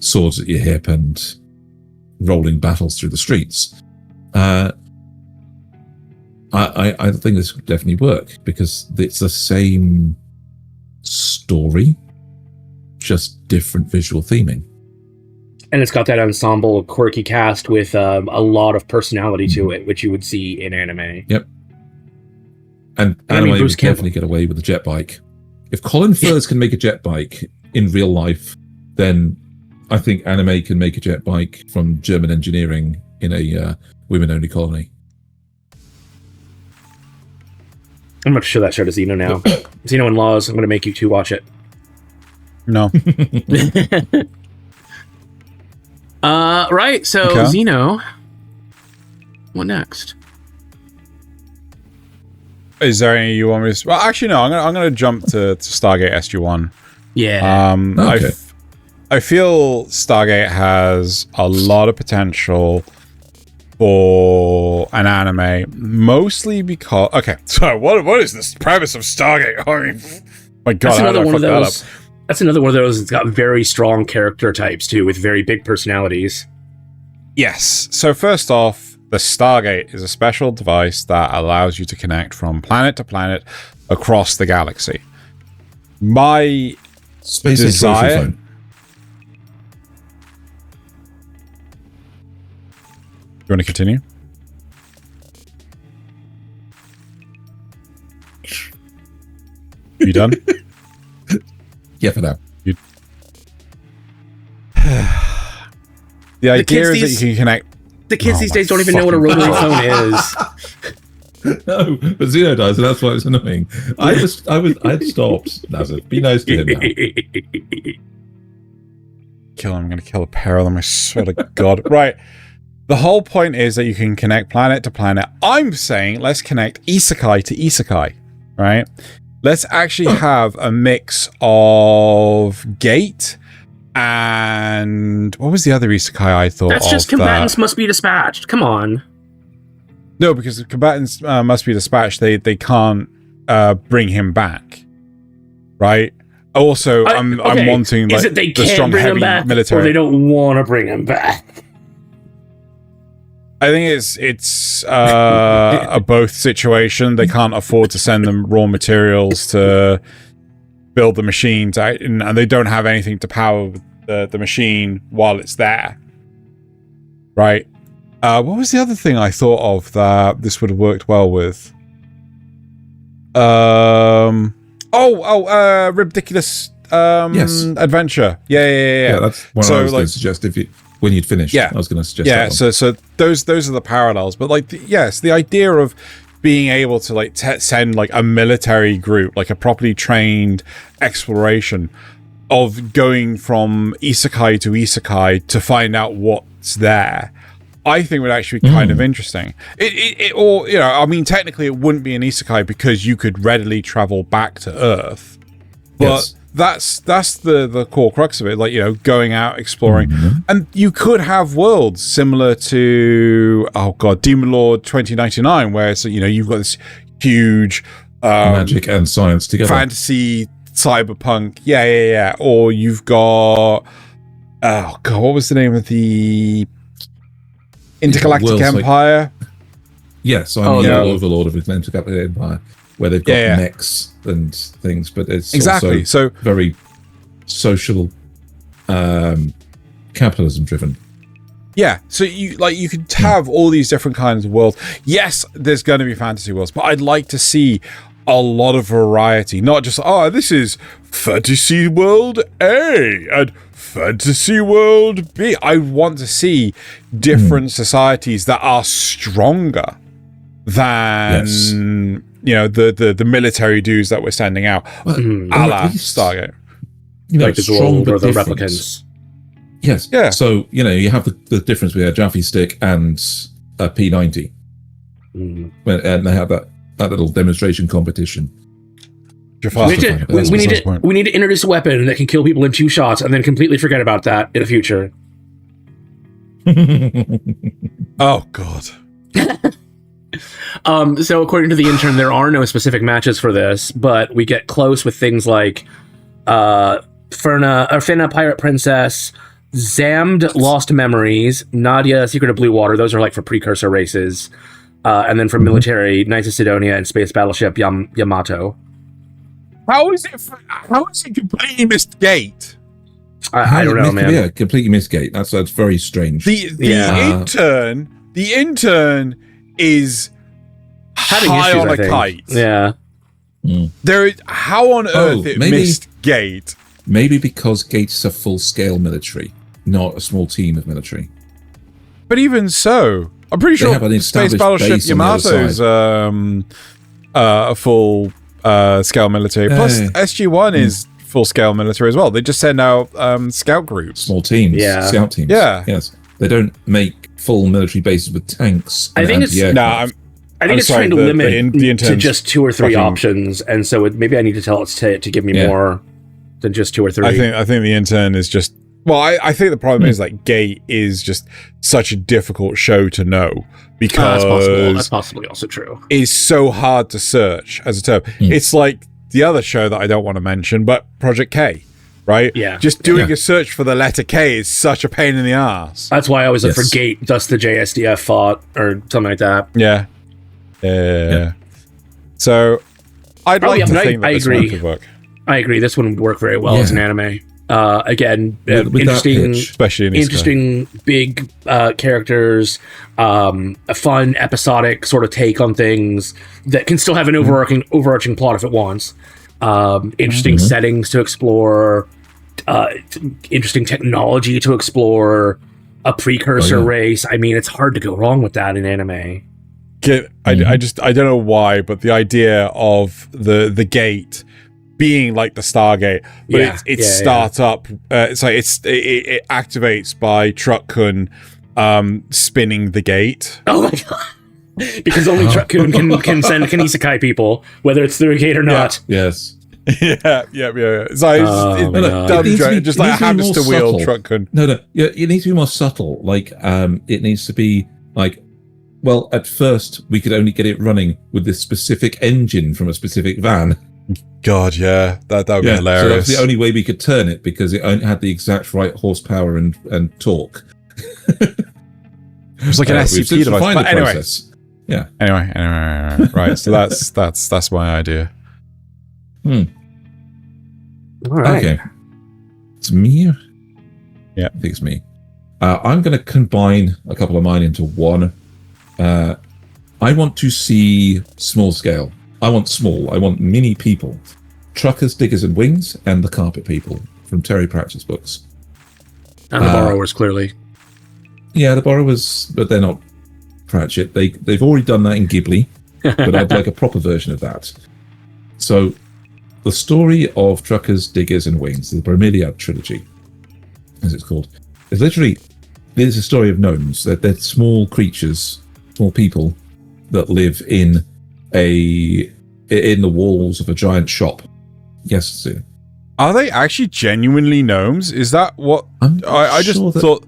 swords at your hip and rolling battles through the streets. I think this would definitely work because it's the same story, just different visual theming. And it's got that ensemble, quirky cast with a lot of personality to it, which you would see in anime. Yep. And anime would definitely get away with a jet bike. If Colin Firth can make a jet bike in real life, then I think anime can make a jet bike from German engineering in a women-only colony. I'm going to show that show to Xeno now. Xeno and Laws, I'm going to make you two watch it. No. Right, so okay. Xeno, what next? Is there any you want me to... Well, actually, no, I'm going to jump to Stargate SG1. Yeah. Okay. I feel Stargate has a lot of potential for an anime, mostly because... Okay, so what is this premise of Stargate? My God, how did I fuck that up? That's another one of those that's got very strong character types, too, with very big personalities. Yes. So first off, the Stargate is a special device that allows you to connect from planet to planet across the galaxy. My space desire... phone. You want to continue? You done? Yeah, for now. The idea is that you can connect... The kids these days don't even know what a rotary phone is. No, but Xeno does, and that's why it's annoying. I'd stopped. Nasuth, be nice to him now. Kill him. I'm going to kill a pair of them, I swear to God. Right. the whole point is that you can connect planet to planet. I'm saying let's connect isekai to isekai, right? Let's actually have a mix of Gate and what was the other isekai I thought That's just combatants must be dispatched. Come on. No, because the combatants must be dispatched. They can't bring him back, right? Also, I'm wanting like they the strong heavy military. Or they don't want to bring him back. I think it's a both situation. They can't afford to send them raw materials to build the machines, and they don't have anything to power the machine while it's there, right? What was the other thing I thought of that this would have worked well with? Ridiculous yes. Adventure. Yeah. That's what I was going to suggest when you'd finished. I was going to suggest that one. So those are the parallels. But like, the idea of being able to like send like a military group, like a properly trained exploration of going from isekai to isekai to find out what's there, I think would actually be kind of interesting. Or, you know, I mean, technically it wouldn't be an isekai because you could readily travel back to Earth. But that's the core crux of it, like, you know, going out, exploring. And you could have worlds similar to, Demon Lord 2099, where, so, you know, you've got this huge... magic and science together. Fantasy, cyberpunk. Yeah. Or you've got... what was the name of the... Intergalactic Empire. Yes, I'm the overlord of the Intergalactic Empire, where they've got mechs and things, but it's also so very social, capitalism driven. Yeah, so you could have all these different kinds of worlds. Yes, there's going to be fantasy worlds, but I'd like to see a lot of variety, not just this is Fantasy World A and Fantasy World B. I want to see different societies that are stronger than you know the military dudes that we're sending out, a la Stargate. You know, like the strong or the different. replicants. Yes. Yeah. So, you know, you have the difference between a Jaffe stick and a P90. And they have that little demonstration competition. We need to introduce a weapon that can kill people in 2 shots and then completely forget about that in the future. Oh, God. So according to the intern, there are no specific matches for this, but we get close with things like Finna, Pirate Princess, Zammed, Lost Memories, Nadia, Secret of Blue Water. Those are like for precursor races. And then for military, Knights of Sidonia and Space Battleship Yamato. How is it completely missed Gate? I don't know, man. Yeah, completely missed Gate. That's very strange. The intern is having high issues, on a kite. Yeah. How on earth it missed Gate? Maybe because Gate's a full-scale military, not a small team of military. But even so, I'm pretty sure Space Battleship Yamato's a full scale military. Plus, SG1 is full-scale military as well. They just send out scout groups. Small teams. Yeah. Scout teams. Yeah. Yes. They don't make full military bases with tanks. I think it's trying to limit to just 2 or 3 options, and so maybe I need to tell it to give me more than just 2 or 3. I think the intern is just... Well, I think the problem is that Gate is just such a difficult show to know because that's possibly also true. It's so hard to search as a term. It's like the other show that I don't want to mention, but Project K, right? Yeah. Just doing a search for the letter K is such a pain in the ass. That's why I always look for Gate, thus the JSDF fought or something like that. Yeah. So I'd like to think that this one could work. I agree. This one would work very well as an anime. Again, with interesting, especially in interesting big characters, a fun episodic sort of take on things that can still have an overarching plot if it wants. Interesting settings to explore, interesting technology to explore, a precursor race. I mean, it's hard to go wrong with that in anime. I don't know why, but the idea of the Gate being like the Stargate, but it's startup. It's like it activates by Truck-kun spinning the gate. Oh my god! Because only Truck-kun can isekai people, whether it's through a gate or not. Yes. Yeah. It's like just like a hamster wheel Truck-kun. No. Yeah, it needs to be more subtle. Like, it needs to be like, well, at first we could only get it running with this specific engine from a specific van. God, yeah, that would be hilarious. So that's the only way we could turn it, because it only had the exact right horsepower and torque. It was like an SCP device. But anyway, process. Yeah. Anyway, right. So that's my idea. All right. Okay. It's me. Yeah, I think it's me. I'm going to combine a couple of mine into one. I want to see small scale. I want mini people. Truckers, Diggers and Wings, and the Carpet People from Terry Pratchett's books. And the Borrowers, clearly. Yeah, the Borrowers, but they're not Pratchett. They've already done that in Ghibli, but I'd like a proper version of that. So, the story of Truckers, Diggers and Wings, the Bromeliad trilogy, as it's called, is literally, there's a story of gnomes. They're small creatures, small people that live in the walls of a giant shop. Yes, sir. Are they actually genuinely gnomes? Is that what I just sure thought?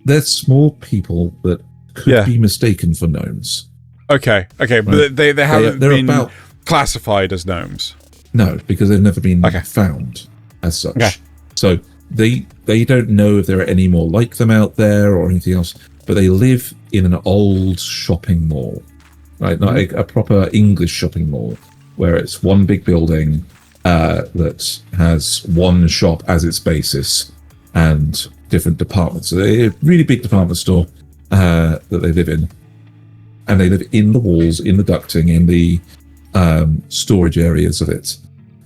They're small people that could be mistaken for gnomes. Okay, right. But they haven't been classified as gnomes. No, because they've never been found as such. Okay. So they don't know if there are any more like them out there or anything else, but they live in an old shopping mall, right? Not a proper English shopping mall, where it's one big building that has one shop as its basis and different departments. So they're a really big department store that they live in. And they live in the walls, in the ducting, in the storage areas of it,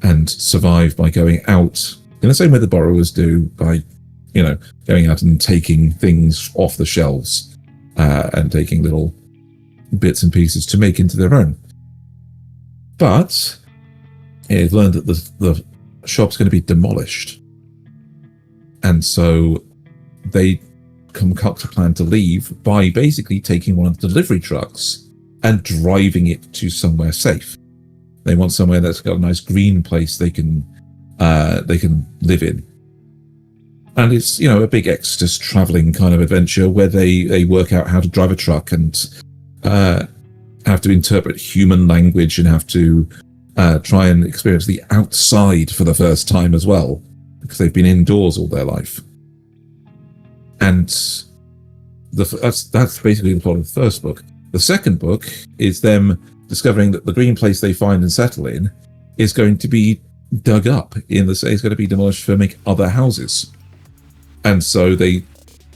and survive by going out in the same way the borrowers do, by, going out and taking things off the shelves and taking little bits and pieces to make into their own. But they've learned that the shop's going to be demolished. And so they concoct a plan to leave by basically taking one of the delivery trucks and driving it to somewhere safe. They want somewhere that's got a nice green place they can live in. And it's, a big Exodus traveling kind of adventure where they work out how to drive a truck and have to interpret human language and have to try and experience the outside for the first time as well, because they've been indoors all their life. And that's basically the plot of the first book. The second book is them discovering that the green place they find and settle in is going to be dug up it's going to be demolished to make other houses. And so they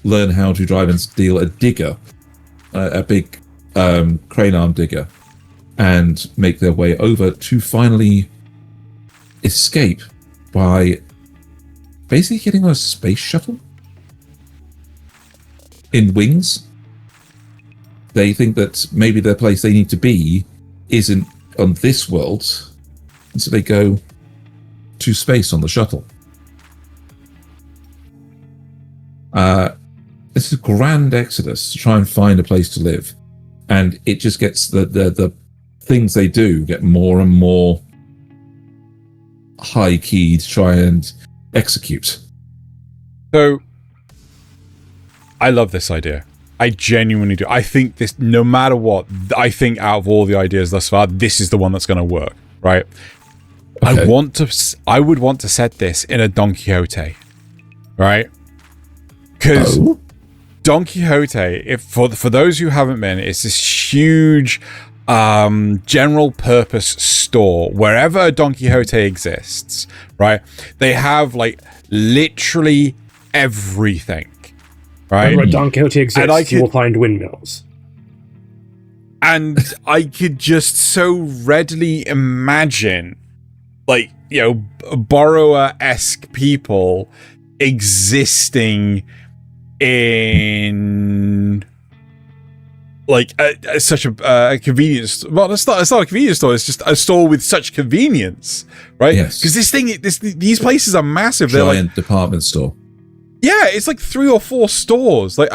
learn how to drive and steal a digger, a big crane arm digger, and make their way over to finally escape by basically getting on a space shuttle in wings. They think that maybe the place they need to be isn't on this world, and so they go to space on the shuttle. It's a grand exodus to try and find a place to live, and it just gets the things they do get more and more high key to try and execute. So I love this idea. I genuinely do. I think this, no matter what, I think out of all the ideas thus far, this is the one that's going to work, right? Okay. I would want to set this in a Don Quixote, right? Because Don Quixote, for those who haven't been, it's this huge general purpose store. Wherever Don Quixote exists, right? They have like literally everything. Right? Wherever Don Quixote exists, you will find windmills. And I could just so readily imagine, like, borrower-esque people existing in, like, such a convenience. Well, it's not a convenience store. It's just a store with such convenience, right? Yes. Because these places are massive. Giant department store. Yeah, it's like 3 or 4 stores. Like,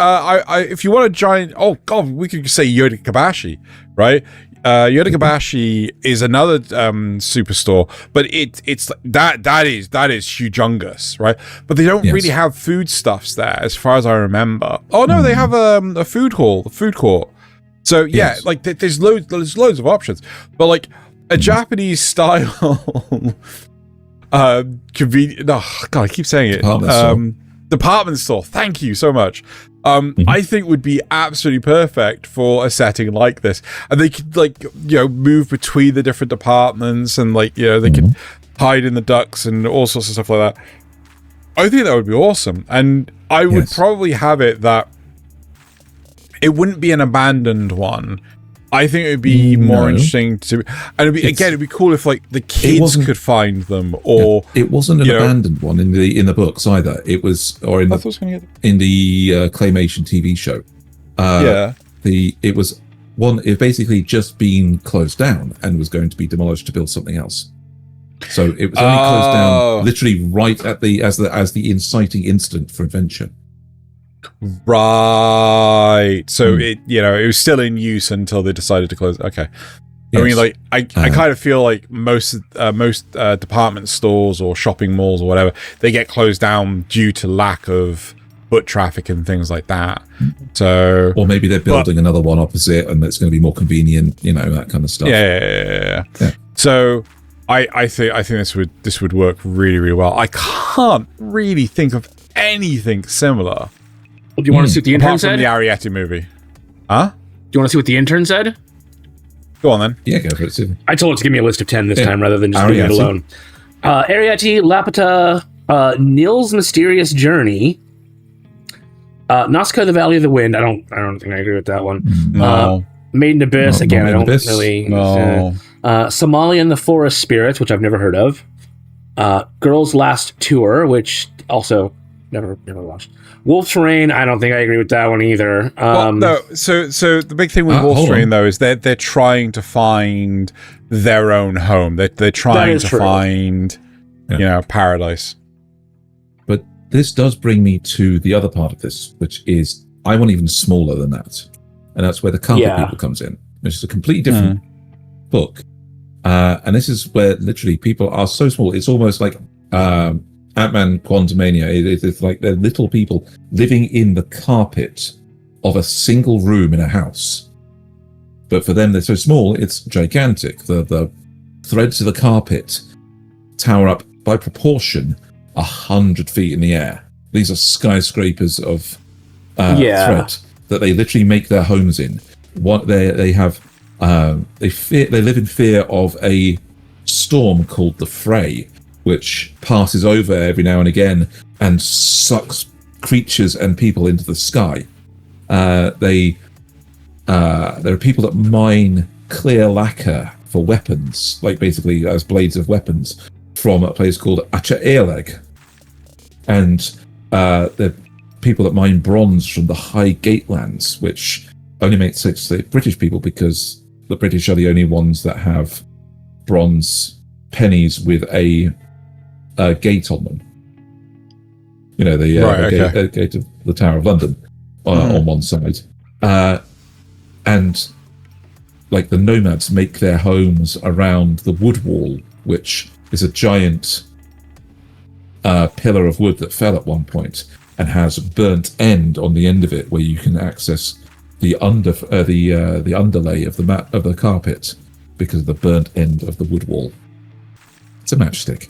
if you want a giant, oh god, we could say Yodokabashi, right? Yodokabashi is another superstore, but it's that is humongous, right? But they don't really have foodstuffs there, as far as I remember. Oh no, they have a food court. So yeah, like there's loads of options, but like a Japanese style convenient. Oh god, I keep saying it. Department store. Thank you so much. I think would be absolutely perfect for a setting like this, and they could move between the different departments, and they could hide in the ducts and all sorts of stuff like that. I think that would be awesome, and I would probably have it that it wouldn't be an abandoned one. I think it would be more interesting to, and it'd be cool if like the kids could find them, or it wasn't an abandoned one in the books either. It was, or in the claymation TV show. It was one. It basically just been closed down and was going to be demolished to build something else. So it was only closed down literally right at as the inciting incident for adventure. Right. So it was still in use until they decided to close. Okay. Yes. I mean, like I kind of feel like most department stores or shopping malls or whatever, they get closed down due to lack of foot traffic and things like that. So, or maybe they're building another one opposite, and it's going to be more convenient. That kind of stuff. Yeah. So I think this would work really, really well. I can't really think of anything similar. Do you want to see what the intern said? From the Arrietty movie. Huh? Do you want to see what the intern said? Go on then. Yeah, go for it. I told it to give me a list of 10 this time rather than just leave it alone. Arrietty, Lapita, Nil's Mysterious Journey, Nazca, the Valley of the Wind. I don't think I agree with that one. No. Maiden Abyss, again, I don't really. No. Somalian, the Forest Spirits, which I've never heard of. Girls' Last Tour, which also never watched. Wolf's Rain, I don't think I agree with that one either. No. So the big thing with Wolf's Rain though is they're trying to find their own home. They're trying to find paradise. But this does bring me to the other part of this, which is I want even smaller than that, and that's where the Carpet People comes in, which is a completely different book. And this is where literally people are so small. It's almost like Ant-Man Quantumania. It's like they're little people living in the carpet of a single room in a house. But for them, they're so small, it's gigantic. The threads of the carpet tower up by proportion 100 feet in the air. These are skyscrapers of thread that they literally make their homes in. What they live in fear of a storm called the Fray, which passes over every now and again and sucks creatures and people into the sky. There are people that mine clear lacquer for weapons, like basically as blades of weapons, from a place called Achaeleg. And the people that mine bronze from the High Gatelands, which only makes sense to the British people because the British are the only ones that have bronze pennies with a gate on them. The gate of the Tower of London on one side. And like the nomads make their homes around the wood wall, which is a giant pillar of wood that fell at one point and has a burnt end on the end of it where you can access the underlay of the mat of the carpet because of the burnt end of the wood wall. It's a matchstick.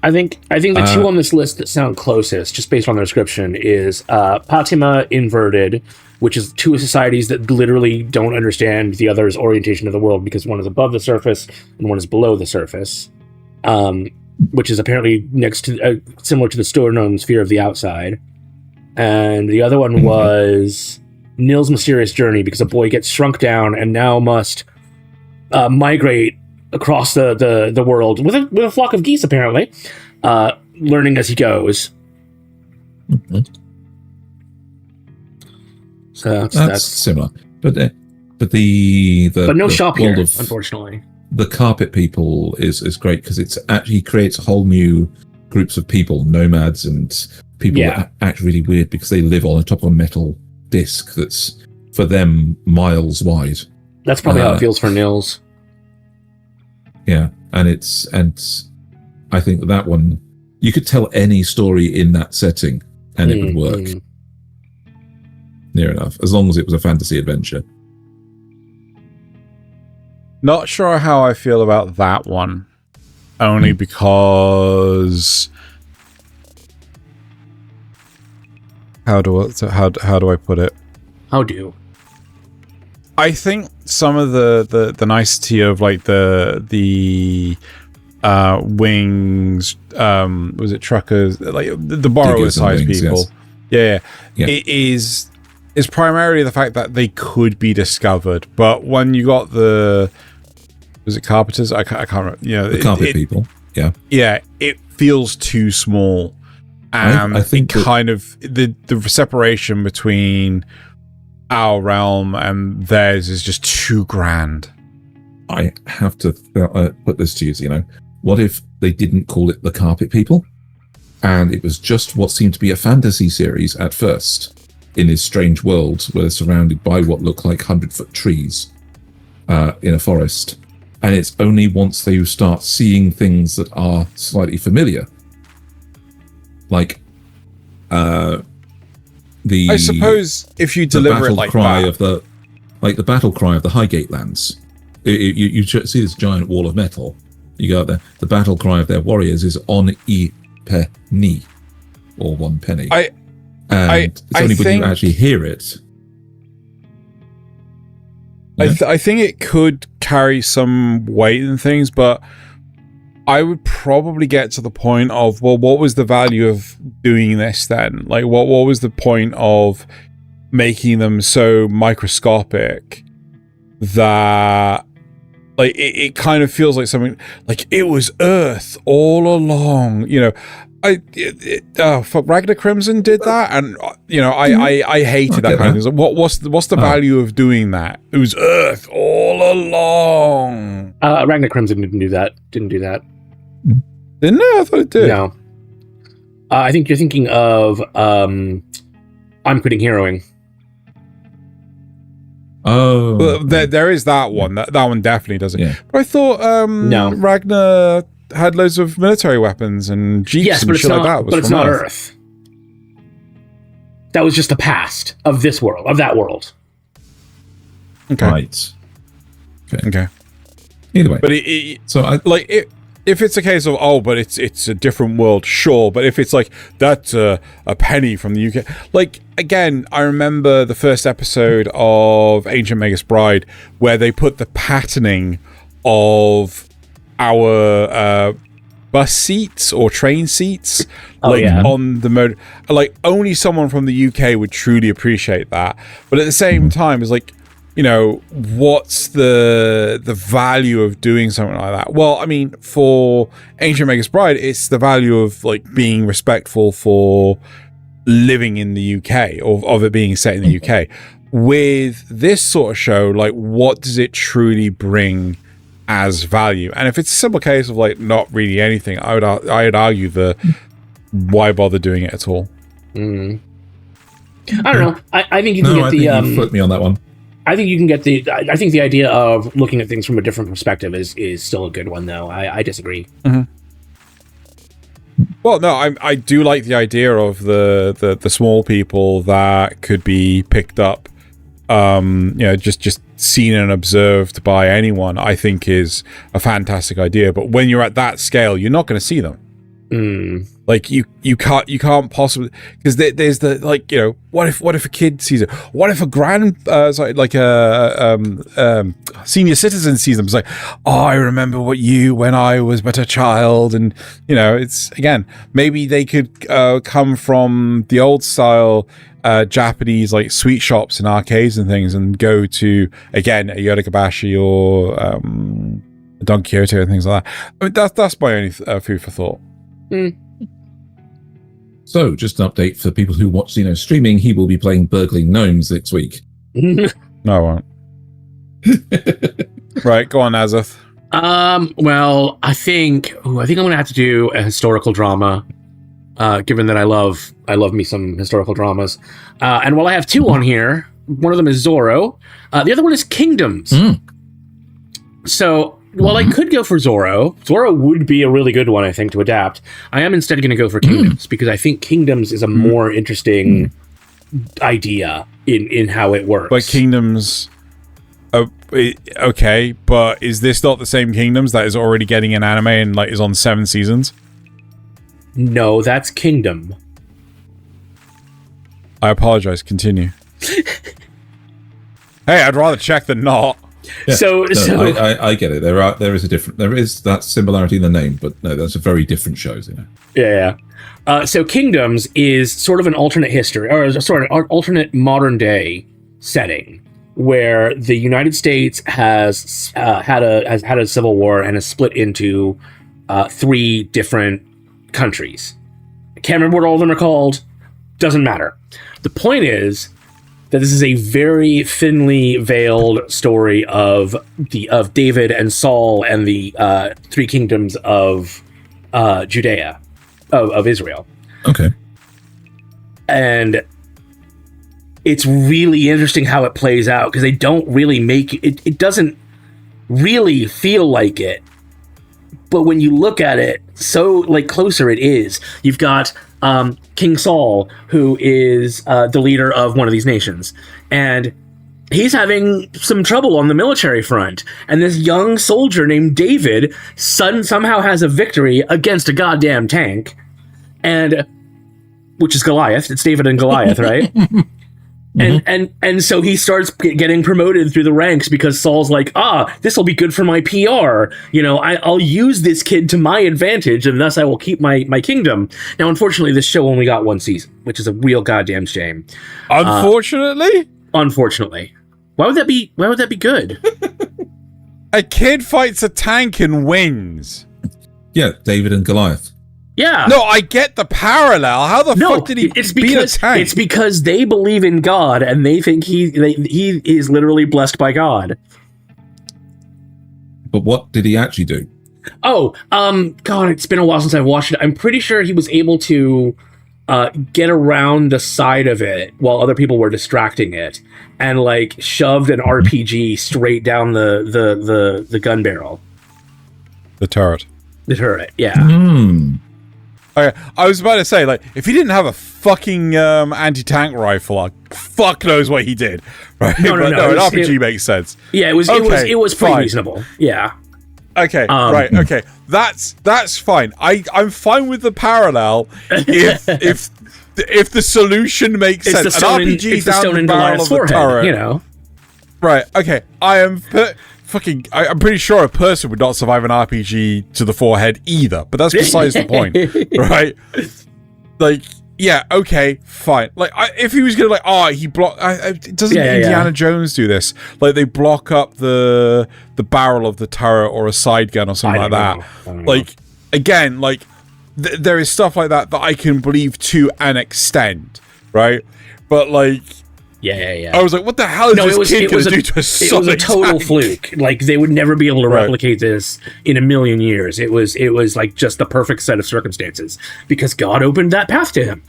I think the two on this list that sound closest, just based on the description, is Patima Inverted, which is two societies that literally don't understand the other's orientation of the world because one is above the surface and one is below the surface, which is apparently next to similar to the Storgnome's Fear of the Outside. And the other one was Nil's Mysterious Journey, because a boy gets shrunk down and now must migrate across the world with a flock of geese, apparently, learning as he goes. Mm-hmm. So that's similar, but no shop here, unfortunately. The Carpet People is great because it's actually creates a whole new groups of people, nomads and people that act really weird because they live on the top of a metal disc that's, for them, miles wide. That's probably how it feels for Nils. Yeah, and I think that one, you could tell any story in that setting and it would work. Near enough, as long as it was a fantasy adventure. Not sure how I feel about that one, only because how do I put it? How do? I think some of the nicety of like the wings, was it truckers, like the borrower size people? Yes. Yeah. It is primarily the fact that they could be discovered, but when you got was it carpenters? I can't remember. You know, the carpet people. Yeah. Yeah, it feels too small, and I think kind of the separation between our realm and theirs is just too grand. I have to put this to you. You know, what if they didn't call it the carpet people, and it was just what seemed to be a fantasy series at first, in this strange world where they're surrounded by what look like 100-foot trees in a forest. And it's only once they start seeing things that are slightly familiar, like I suppose if you deliver it like that, the battle cry of the Highgate lands, you see this giant wall of metal. You go out there. The battle cry of their warriors is on e pe ni, or 1 penny. It's only when you actually hear it. Yeah. I think it could carry some weight and things, but I would probably get to the point of, well, what was the value of doing this then? Like, what was the point of making them so microscopic that, like, it kind of feels like something, like it was Earth all along, you know. Ragnar Crimson did that, and you know, I hated that kind of thing. What's the value of doing that? It was Earth all along. Ragnar Crimson didn't do that. Didn't I thought it did. No. I think you're thinking of I'm Quitting Heroing. Oh, well, there is that one. That one definitely does it. Yeah. But I thought no. Ragnar had loads of military weapons and jeeps and shit like that. But it's not Earth. That was just the past of this world, of that world. Okay. Right. Okay. Either way. But if it's a case of, but it's a different world, sure. But if it's like, that's a penny from the UK. Like, again, I remember the first episode of Ancient Magus Bride where they put the patterning of our bus seats or train seats on the mode. Like, only someone from the UK would truly appreciate that. But at the same time, it's like, you know, what's the value of doing something like that? Well, I mean, for Ancient Magus Bride, it's the value of like being respectful for living in the UK, or of it being set in the UK. With this sort of show, like, what does it truly bring as value? And if it's a simple case of like not really anything, I'd argue why bother doing it at all? I don't know. I think you can get you flipped me on that one. I think you can get I think the idea of looking at things from a different perspective is still a good one, though. I disagree. Mm-hmm. Well, no, I do like the idea of the small people that could be picked up, you know, just seen and observed by anyone. I think is a fantastic idea. But when you're at that scale, you're not going to see them. Like you can't possibly, because there's the, like, you know, what if a kid sees it? What if a senior citizen sees them? It's like, oh, I remember when I was but a child, and you know, it's, again, maybe they could come from the old style Japanese like sweet shops and arcades and things, and go to, again, a Yodogabashi or Don Quixote and things like that. I mean, that's my only food for thought. So, just an update for people who watch Xeno streaming, he will be playing Burgling Gnomes next week. No, I won't. Right, go on, Nasuth. Well, I think I'm going to have to do a historical drama. given that I love me some historical dramas. And while I have two on here, one of them is Zorro. The other one is Kingdoms. So while I could go for Zorro would be a really good one, I think, to adapt. I am instead going to go for Kingdoms because I think Kingdoms is a more interesting idea in how it works. But Kingdoms... okay, but is this not the same Kingdoms that is already getting an anime and like is on 7 seasons? No, that's Kingdom. I apologize. Continue. Hey, I'd rather check than not. Yeah, so I get it. There is that similarity in the name, but no, that's a very different shows. Yeah. So Kingdoms is sort of an alternate history, or sort of an alternate modern day setting where the United States has had a civil war and has split into 3 different countries. I can't remember what all of them are called. Doesn't matter. The point is that this is a very thinly veiled story of David and Saul and the 3 kingdoms of Judea, of Israel. Okay. And it's really interesting how it plays out because they don't really make it. It doesn't really feel like it, but when you look at it, so like closer it is. You've got King Saul, who is the leader of one of these nations, and he's having some trouble on the military front. And this young soldier named David somehow has a victory against a goddamn tank, and which is Goliath. It's David and Goliath, right? And so he starts getting promoted through the ranks because Saul's like, this will be good for my PR. I'll use this kid to my advantage, and thus I will keep my kingdom. Now, unfortunately, this show only got 1 season, which is a real goddamn shame. Unfortunately? Unfortunately. Why would that be good? A kid fights a tank and wins. Yeah, David and Goliath. Yeah. No, I get the parallel. How the fuck did he beat a tank? It's because they believe in God and they think he is literally blessed by God. But what did he actually do? Oh, God, it's been a while since I've watched it. I'm pretty sure he was able to get around the side of it while other people were distracting it and like shoved an RPG straight down the gun barrel. The turret. The turret, yeah. Okay, I was about to say, like, if he didn't have a fucking anti-tank rifle, like, fuck knows what he did, right? No, an RPG makes sense. Yeah, it was pretty reasonable. Yeah. Okay, right. Okay, that's fine. I'm fine with the parallel if the solution makes sense. An RPG down the barrel of the turret, Right. Okay. I'm pretty sure a person would not survive an RPG to the forehead either, but that's besides the point, right? Like, yeah, okay, fine. Like, if he was gonna he block. Doesn't Indiana Jones do this? Like, they block up the barrel of the turret or a side gun or something like that. Like, again, like there is stuff like that I can believe to an extent, right? But like. Yeah. I was like, what the hell is this kid going to do to a solid It was a total fluke. Like, they would never be able to replicate this in a million years. It was like just the perfect set of circumstances because God opened that path to him.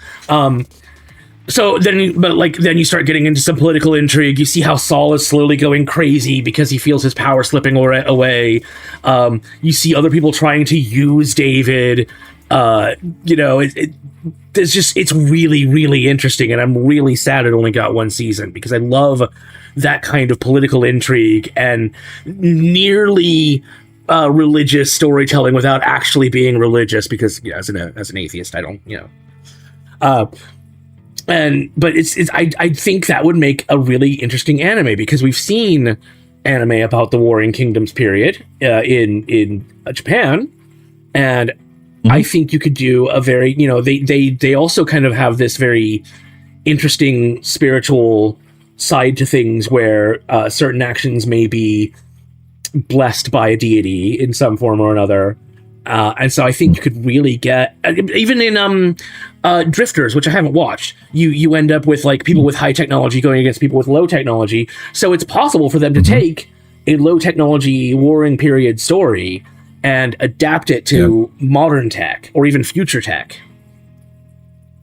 So then you start getting into some political intrigue. You see how Saul is slowly going crazy because he feels his power slipping away. You see other people trying to use David. It's really, really interesting, and I'm really sad it only got 1 season because I love that kind of political intrigue and nearly religious storytelling without actually being religious. Because as an atheist, I don't, but I think that would make a really interesting anime because we've seen anime about the Warring Kingdoms period in Japan, and I think you could do a very, they also kind of have this very interesting spiritual side to things where certain actions may be blessed by a deity in some form or another. And so I think you could really get, even in Drifters, which I haven't watched, you end up with like people with high technology going against people with low technology. So it's possible for them to take a low technology warring period story and adapt it to modern tech or even future tech.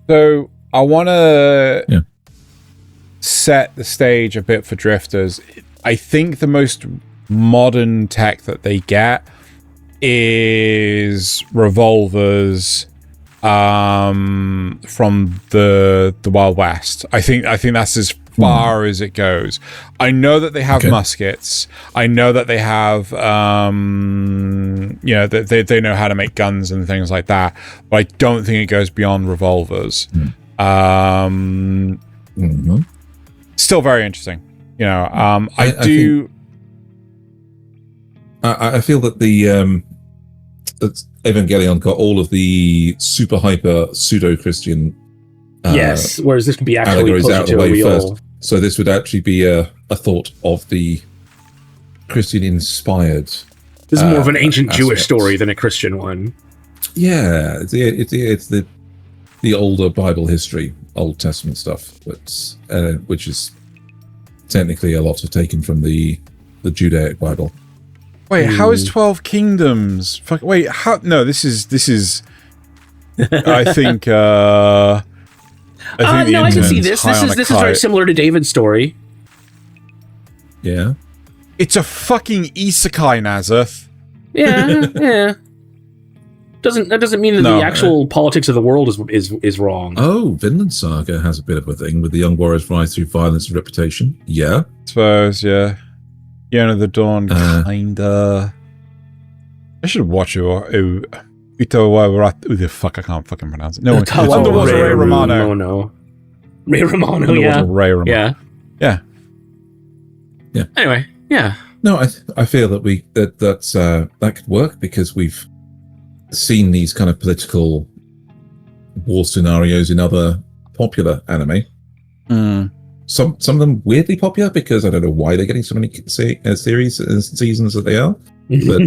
So I want to set the stage a bit for drifters. I think the most modern tech that they get is revolvers from the Wild West. I think that's as far as it goes. I know that they have muskets. I know that they have that they know how to make guns and things like that, but I don't think it goes beyond revolvers. Still very interesting. I feel that that Evangelion got all of the super hyper pseudo-Christian yes, whereas this could be actually allegories closer out of to the a way real... first. So this would actually be a thought of the Christian-inspired. This is more of an ancient Jewish aspects. story than a Christian one. Yeah, it's the older Bible history, Old Testament stuff, but which is technically a lot taken from the Judaic Bible. Wait, how is 12 Kingdoms? Wait, how? No, this is. I think. I can see this. This is very similar to David's story. Yeah. It's a fucking isekai, Nasuth. Yeah. That doesn't mean that the actual politics of the world is wrong. Oh, Vinland Saga has a bit of a thing with the young warriors rise through violence and reputation. Yeah. I suppose, yeah. Year of the Dawn, kinda. I should watch it. Who the fuck? I can't fucking pronounce it. No, Underwater Ray Romano. Ray Romano, Ray Romano. Yeah. Anyway, yeah. No, I feel that that could work because we've seen these kind of political war scenarios in other popular anime. Some of them weirdly popular because I don't know why they're getting so many series and seasons that they are, but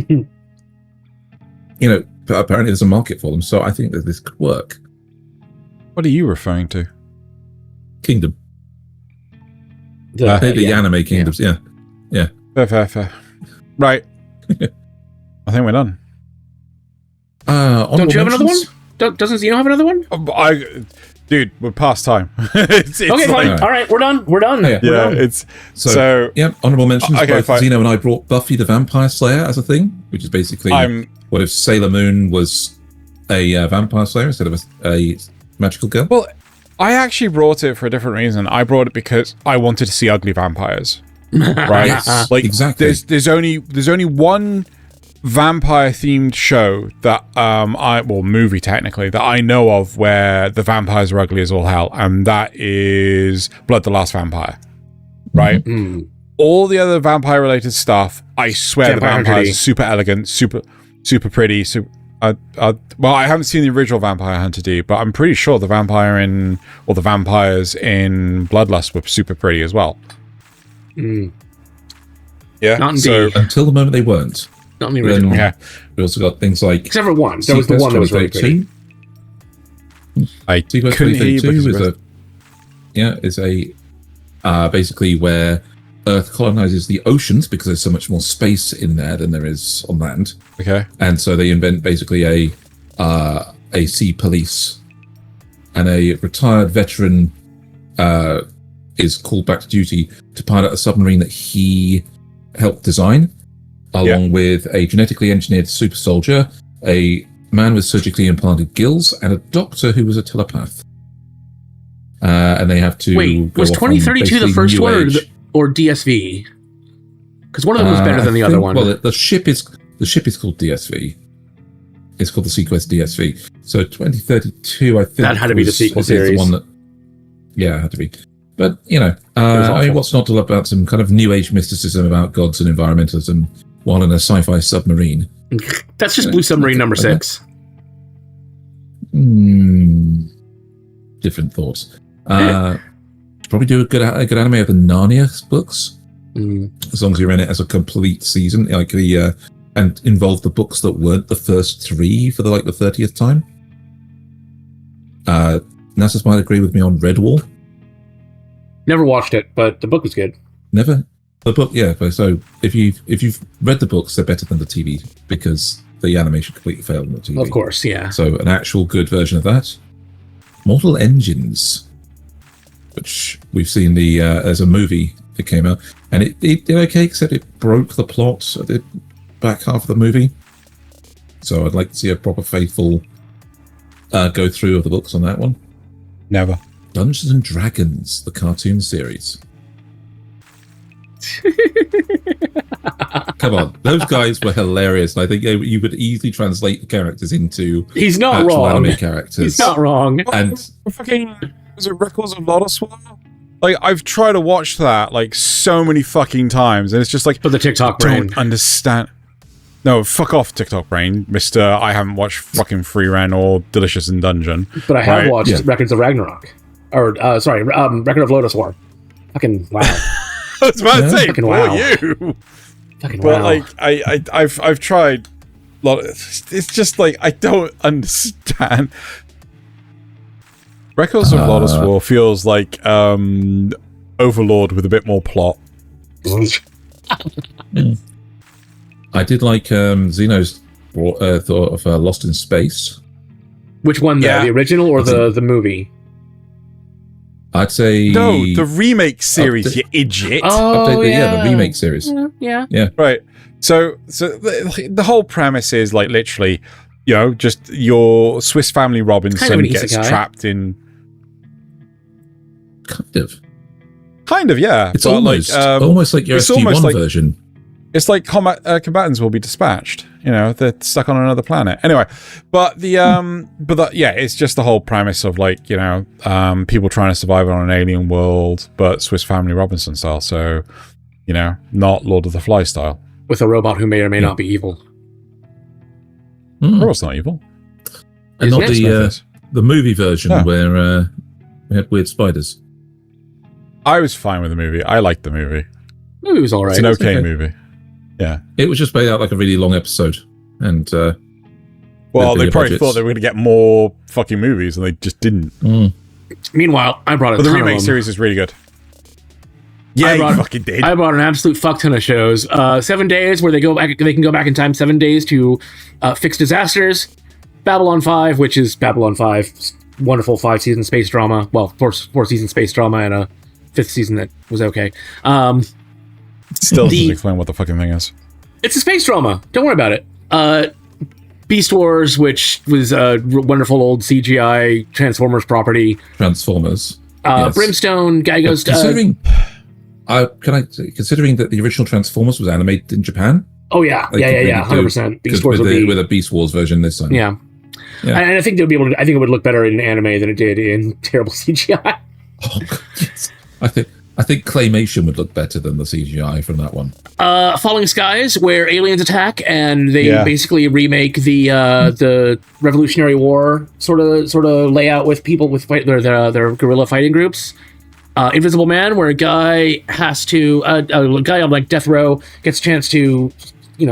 apparently there's a market for them. So I think that this could work. What are you referring to? Kingdom. The anime kingdoms. Yeah. Fair. Right. I think we're done. Don't you have another one? Doesn't Xeno have another one? Dude, we're past time. it's okay, fine. All right, we're done. Yeah, it's so honorable mentions. Okay, both Xeno and I brought Buffy the Vampire Slayer as a thing, which is basically what if Sailor Moon was a vampire slayer instead of a magical girl. Well, I actually brought it for a different reason. I brought it because I wanted to see ugly vampires. Right? Yes, exactly. There's only one vampire themed show that movie technically that I know of where the vampires are ugly as all hell, and that is Blood the Last Vampire. Right? All the other vampire related stuff, I swear the vampires are super elegant, super pretty. I haven't seen the original Vampire Hunter D, but I'm pretty sure the vampires in Bloodlust were super pretty as well. Yeah. Not in so until the moment they weren't. Not in the original. Yeah. We also got things like except for one. There was the one that was really pretty. I couldn't hear you is basically where Earth colonizes the oceans because there's so much more space in there than there is on land. Okay. And so they invent basically a sea police, and a retired veteran is called back to duty to pilot a submarine that he helped design, along with a genetically engineered super soldier, a man with surgically implanted gills, and a doctor who was a telepath. And they have to was 2032 the first one or DSV? Because one of them was better than the other one. Well, the ship is called DSV. It's called the Sequest DSV. So 2032, I think that had to be the sequel series. The one that, it had to be. But what's not to love about some kind of new age mysticism about gods and environmentalism while in a sci-fi submarine? That's just Blue Submarine number 6. Different thoughts. Probably do a good anime of the Narnia books, as long as you're in it as a complete season, like and involve the books that weren't the first 3 for the 30th time. Nasuth might agree with me on Redwall. Never watched it, but the book was good. Never the book, yeah. So if you've read the books, they're better than the TV because the animation completely failed on the TV. Of course, yeah. So an actual good version of that Mortal Engines, which we've seen as a movie that came out, and it did okay, except it broke the plot at the back half of the movie. So I'd like to see a proper faithful go through of the books on that one. Never. Dungeons and Dragons, the cartoon series. Come on, those guys were hilarious. I think you could easily translate the characters into he's not wrong. Anime characters. He's not wrong. And fucking was it Records of Lodoss? Like I've tried to watch that like so many fucking times, and it's just like for the TikTok brain. Don't understand. No, fuck off, TikTok brain, Mister. I haven't watched fucking Free Ren or Delicious in Dungeon, but I have watched Records of Ragnarok, or Record of Lodoss War. Fucking wow. I was about to say, fucking wow. You. Fucking but wow. like I've tried a lot. It's just like I don't understand. Records of Lodoss War feels like Overlord with a bit more plot. I did like Xeno's thought of Lost in Space. Which one, though? The original or the movie? I'd say... No, the remake series, you idiot. Oh, the remake series. Yeah. Right. So the whole premise is, like, literally, you know, just your Swiss Family Robinson gets trapped in... Kind of, yeah. It's almost like your SG1 version. It's like combatants will be dispatched. You know, they're stuck on another planet. Anyway, but it's just the whole premise of like, you know, people trying to survive on an alien world, but Swiss Family Robinson style. So, you know, not Lord of the Flies style. With a robot who may or may not be evil. Robot's not evil. And not the movie version where we had weird spiders. I was fine with the movie. I liked the movie. The movie was all right. It's an okay movie. Yeah. It was just made out like a really long episode. And well, they probably thought they were going to get more fucking movies, and they just didn't. Meanwhile, I brought a ton the remake of them. series is really good. Yeah, you fucking did. I brought an absolute fuck ton of shows. 7 days where they can go back in time 7 days to fix disasters. Babylon 5, which is Babylon 5, wonderful 5-season space drama. Well, 4-season space drama and a 5th season that was okay. Still doesn't explain what the fucking thing is. It's a space drama. Don't worry about it. Beast Wars, which was a wonderful old CGI Transformers property. Transformers. Yes. Brimstone, Gygo's... Considering that the original Transformers was animated in Japan? Oh, yeah. Yeah, 100%. Beast Wars with a Beast Wars version this time. Yeah. And I think they'll be able to... I think it would look better in anime than it did in terrible CGI. Oh, God, yes. I think claymation would look better than the CGI from that one. Falling Skies, where aliens attack and they basically remake the Revolutionary War sort of layout with people with their guerrilla fighting groups. Invisible Man, where a guy has to a guy on like death row gets a chance to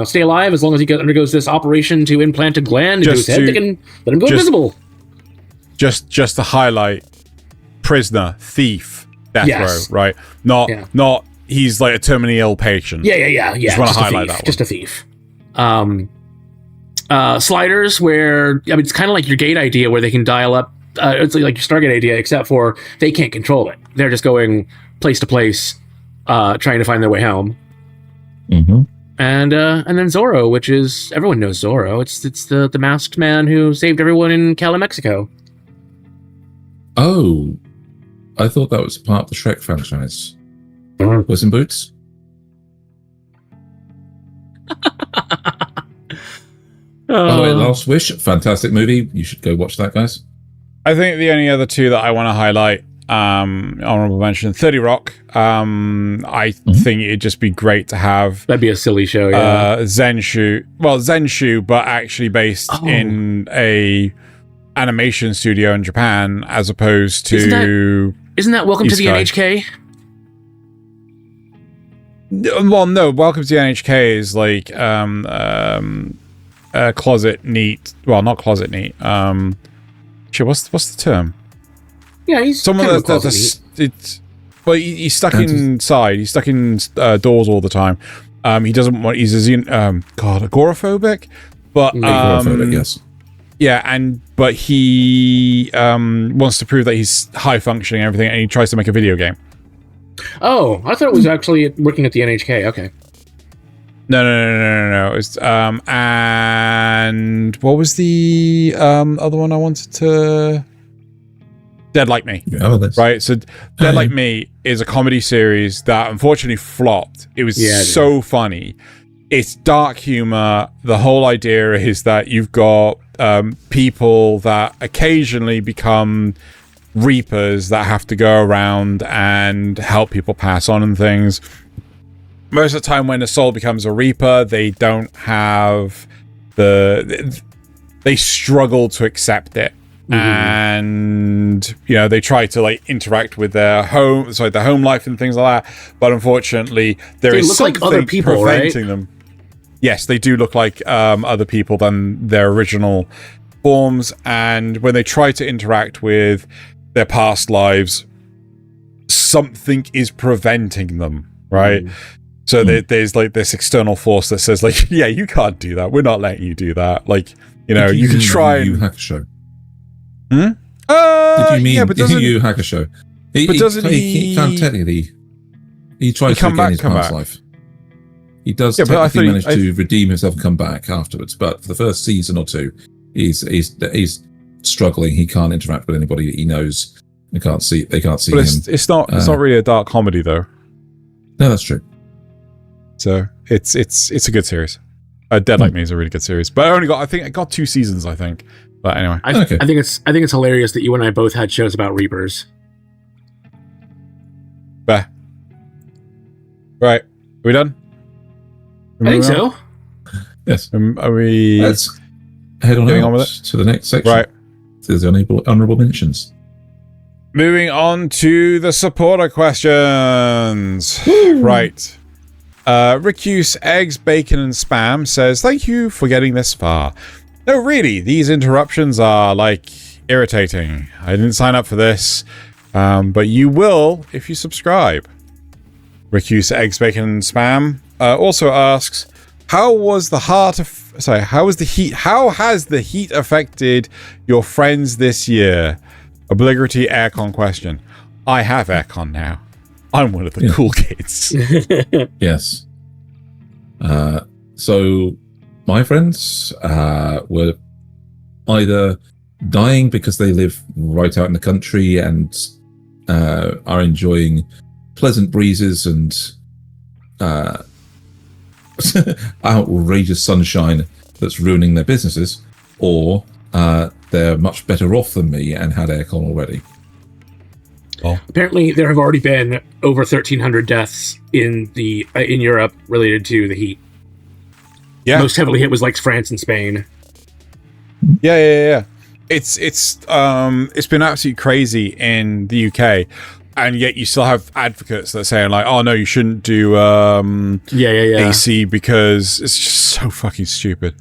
stay alive as long as he undergoes this operation to implant a gland into his head. They can let him go invisible. Just to highlight, prisoner, thief. Death row, right? Not he's like a terminally ill patient. Yeah. Just want to highlight that one. Just a thief. Sliders, where it's kind of like your Gate idea, where they can dial up. It's like your Stargate idea, except for they can't control it. They're just going place to place, trying to find their way home. Mm-hmm. And then Zorro, which is everyone knows Zorro. It's the masked man who saved everyone in Cali, Mexico. Oh. I thought that was part of the Shrek franchise. Puss in Boots? By the way, Last Wish, fantastic movie. You should go watch that, guys. I think the only other two that I want to highlight, honorable mention, 30 Rock. I think it'd just be great to have... That'd be a silly show, yeah. Zenshu, but actually based in a animation studio in Japan, as opposed to... Isn't that Welcome to the NHK? Well, no. Welcome to the NHK is like closet neat. Well, not closet neat. What's the term? Yeah, he's someone that's he's stuck inside. He's stuck in doors all the time. He doesn't want. He's agoraphobic. But agoraphobic, yes. Yeah, but he wants to prove that he's high functioning and everything, and he tries to make a video game. Oh, I thought it was actually working at the NHK. Okay. No. It's, and what was the other one I wanted to... Dead Like Me. Right? So Dead Like Me is a comedy series that unfortunately flopped. It was so funny. It's dark humor. The whole idea is that you've got people that occasionally become reapers that have to go around and help people pass on and things. Most of the time when a soul becomes a reaper, they don't have they struggle to accept it. And they try to like interact with their home life and things like that, but unfortunately they look something like other people, preventing them. Yes, they do look like other people than their original forms, and when they try to interact with their past lives, something is preventing them, right? So there's like this external force that says like, yeah, you can't do that, we're not letting you do that, like, you can try and hack a show. Did you mean Yu Hakusho? He can't technically. He tries to regain his past life. He does technically manage to redeem himself and come back afterwards, but for the first season or two, he's struggling. He can't interact with anybody that he knows. They can't see him. It's not really a dark comedy though. No, that's true. So it's a good series. Dead Like Me is a really good series, but I think it got 2 seasons. I think. But anyway, I think it's hilarious that you and I both had shows about Reapers. Bah. Right, are we done? I think so. Yes. Are we? Let's head on with it to the next section. Right. There's honourable mentions. Moving on to the supporter questions. Woo! Right. Ricuse Eggs, Bacon, and Spam says, "Thank you for getting this far. No, really, these interruptions are, like, irritating. I didn't sign up for this, but you will if you subscribe." Ricuse Eggs, Bacon, and Spam also asks, how has the heat affected your friends this year? Obligatory aircon question. I have aircon now. I'm one of the cool kids. Yes. So my friends were either dying because they live right out in the country and are enjoying pleasant breezes and outrageous sunshine that's ruining their businesses, or they're much better off than me and had aircon already. Oh. Apparently, there have already been over 1,300 deaths in Europe related to the heat. Yeah, most heavily hit was like France and Spain. Yeah. It's been absolutely crazy in the UK, and yet you still have advocates that are saying like, "Oh no, you shouldn't do AC because it's just so fucking stupid."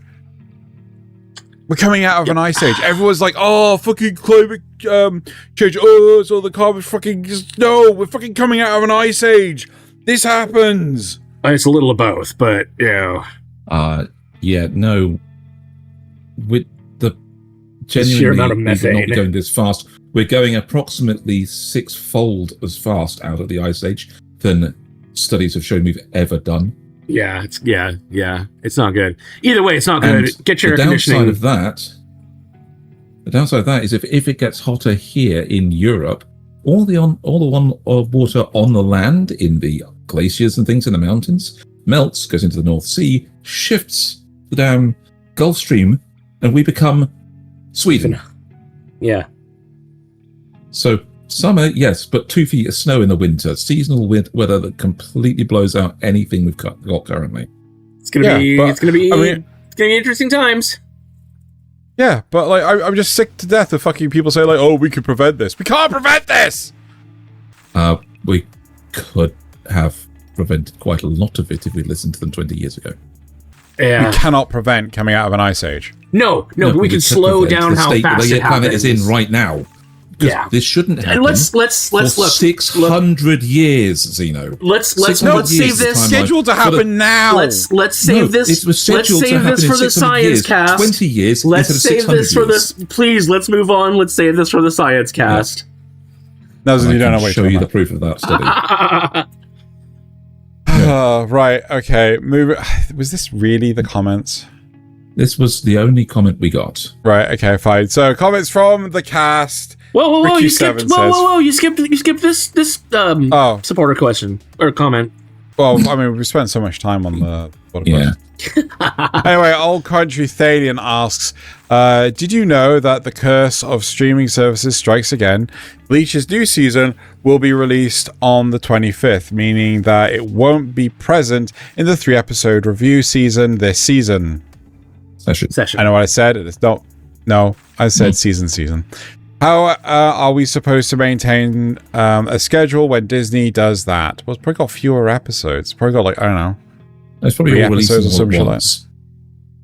We're coming out of an ice age. Everyone's like, "Oh, fucking climate change. Oh, it's all the carbon. Fucking just no. We're fucking coming out of an ice age. This happens." It's a little of both, but no. With the sheer amount of methane, we're not going this fast. We're going approximately 6-fold as fast out of the ice age than studies have shown we've ever done. Yeah, it's not good. Either way, it's not good. Get your air conditioning. The downside of that is if it gets hotter here in Europe, all the water on the land in the glaciers and things in the mountains melts, goes into the North Sea, shifts the damn Gulf Stream, and we become Sweden. Yeah. So summer, yes, but 2 feet of snow in the winter. Seasonal weather that completely blows out anything we've got currently. It's gonna be interesting times. Yeah, but like I'm just sick to death of fucking people say like, "Oh, we could prevent this." We can't prevent this. We could have prevented quite a lot of it if we listened to them 20 years ago. Yeah. We cannot prevent coming out of an ice age. No, but we can slow down how fast it happens. planet is in right now. Because this shouldn't happen. Let's look 600 years, Xeno. Let's save this. Scheduled to happen now. Let's save this. It was scheduled let's save to this happen for in the 600 science years, cast. 20 years. Let's instead of save this 600 for years. this. Please, let's move on. Let's save this for the science cast. No, I you don't know. can show you the proof of that study. Right. Okay. Was this really the comments? This was the only comment we got. Right. Okay. Fine. So comments from the cast. Whoa! You skipped. Whoa! You skipped this supporter question or comment. Well, I mean, we spent so much time on the Yeah. Anyway, Old Country Thaylien asks, did you know that the curse of streaming services strikes again? Bleach's new season will be released on the 25th, meaning that it won't be present in the 3-episode review season this season. Session. I know what I said. It's not. No, I said season. How are we supposed to maintain a schedule when Disney does that? Well, it's probably got fewer episodes. It's probably got, like, I don't know. It's probably 3 all episodes or releases something at like once. that.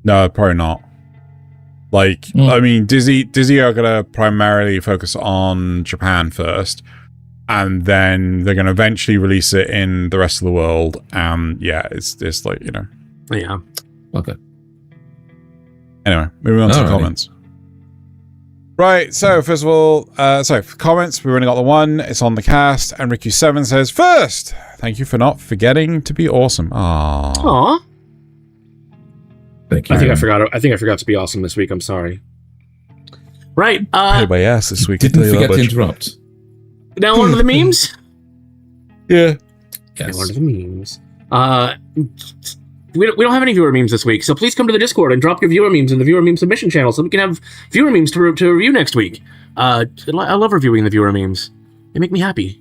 No, probably not. Like, I mean, Disney are going to primarily focus on Japan first, and then they're going to eventually release it in the rest of the world. Yeah, it's like, you know. Yeah. Okay. Anyway, moving on to the comments. Right, so first of all, for comments, we've only got the one. It's on the cast, and Riku7 says, first, thank you for not forgetting to be awesome. Aww. Thank you. I think I forgot to be awesome this week. I'm sorry. Right. Paid by ass this week. Didn't forget to interrupt. Now on to the memes. Yeah. Yes. Now on to the memes. We don't have any viewer memes this week, so please come to the Discord and drop your viewer memes in the viewer meme submission channel so we can have viewer memes to review next week. I love reviewing the viewer memes. They make me happy.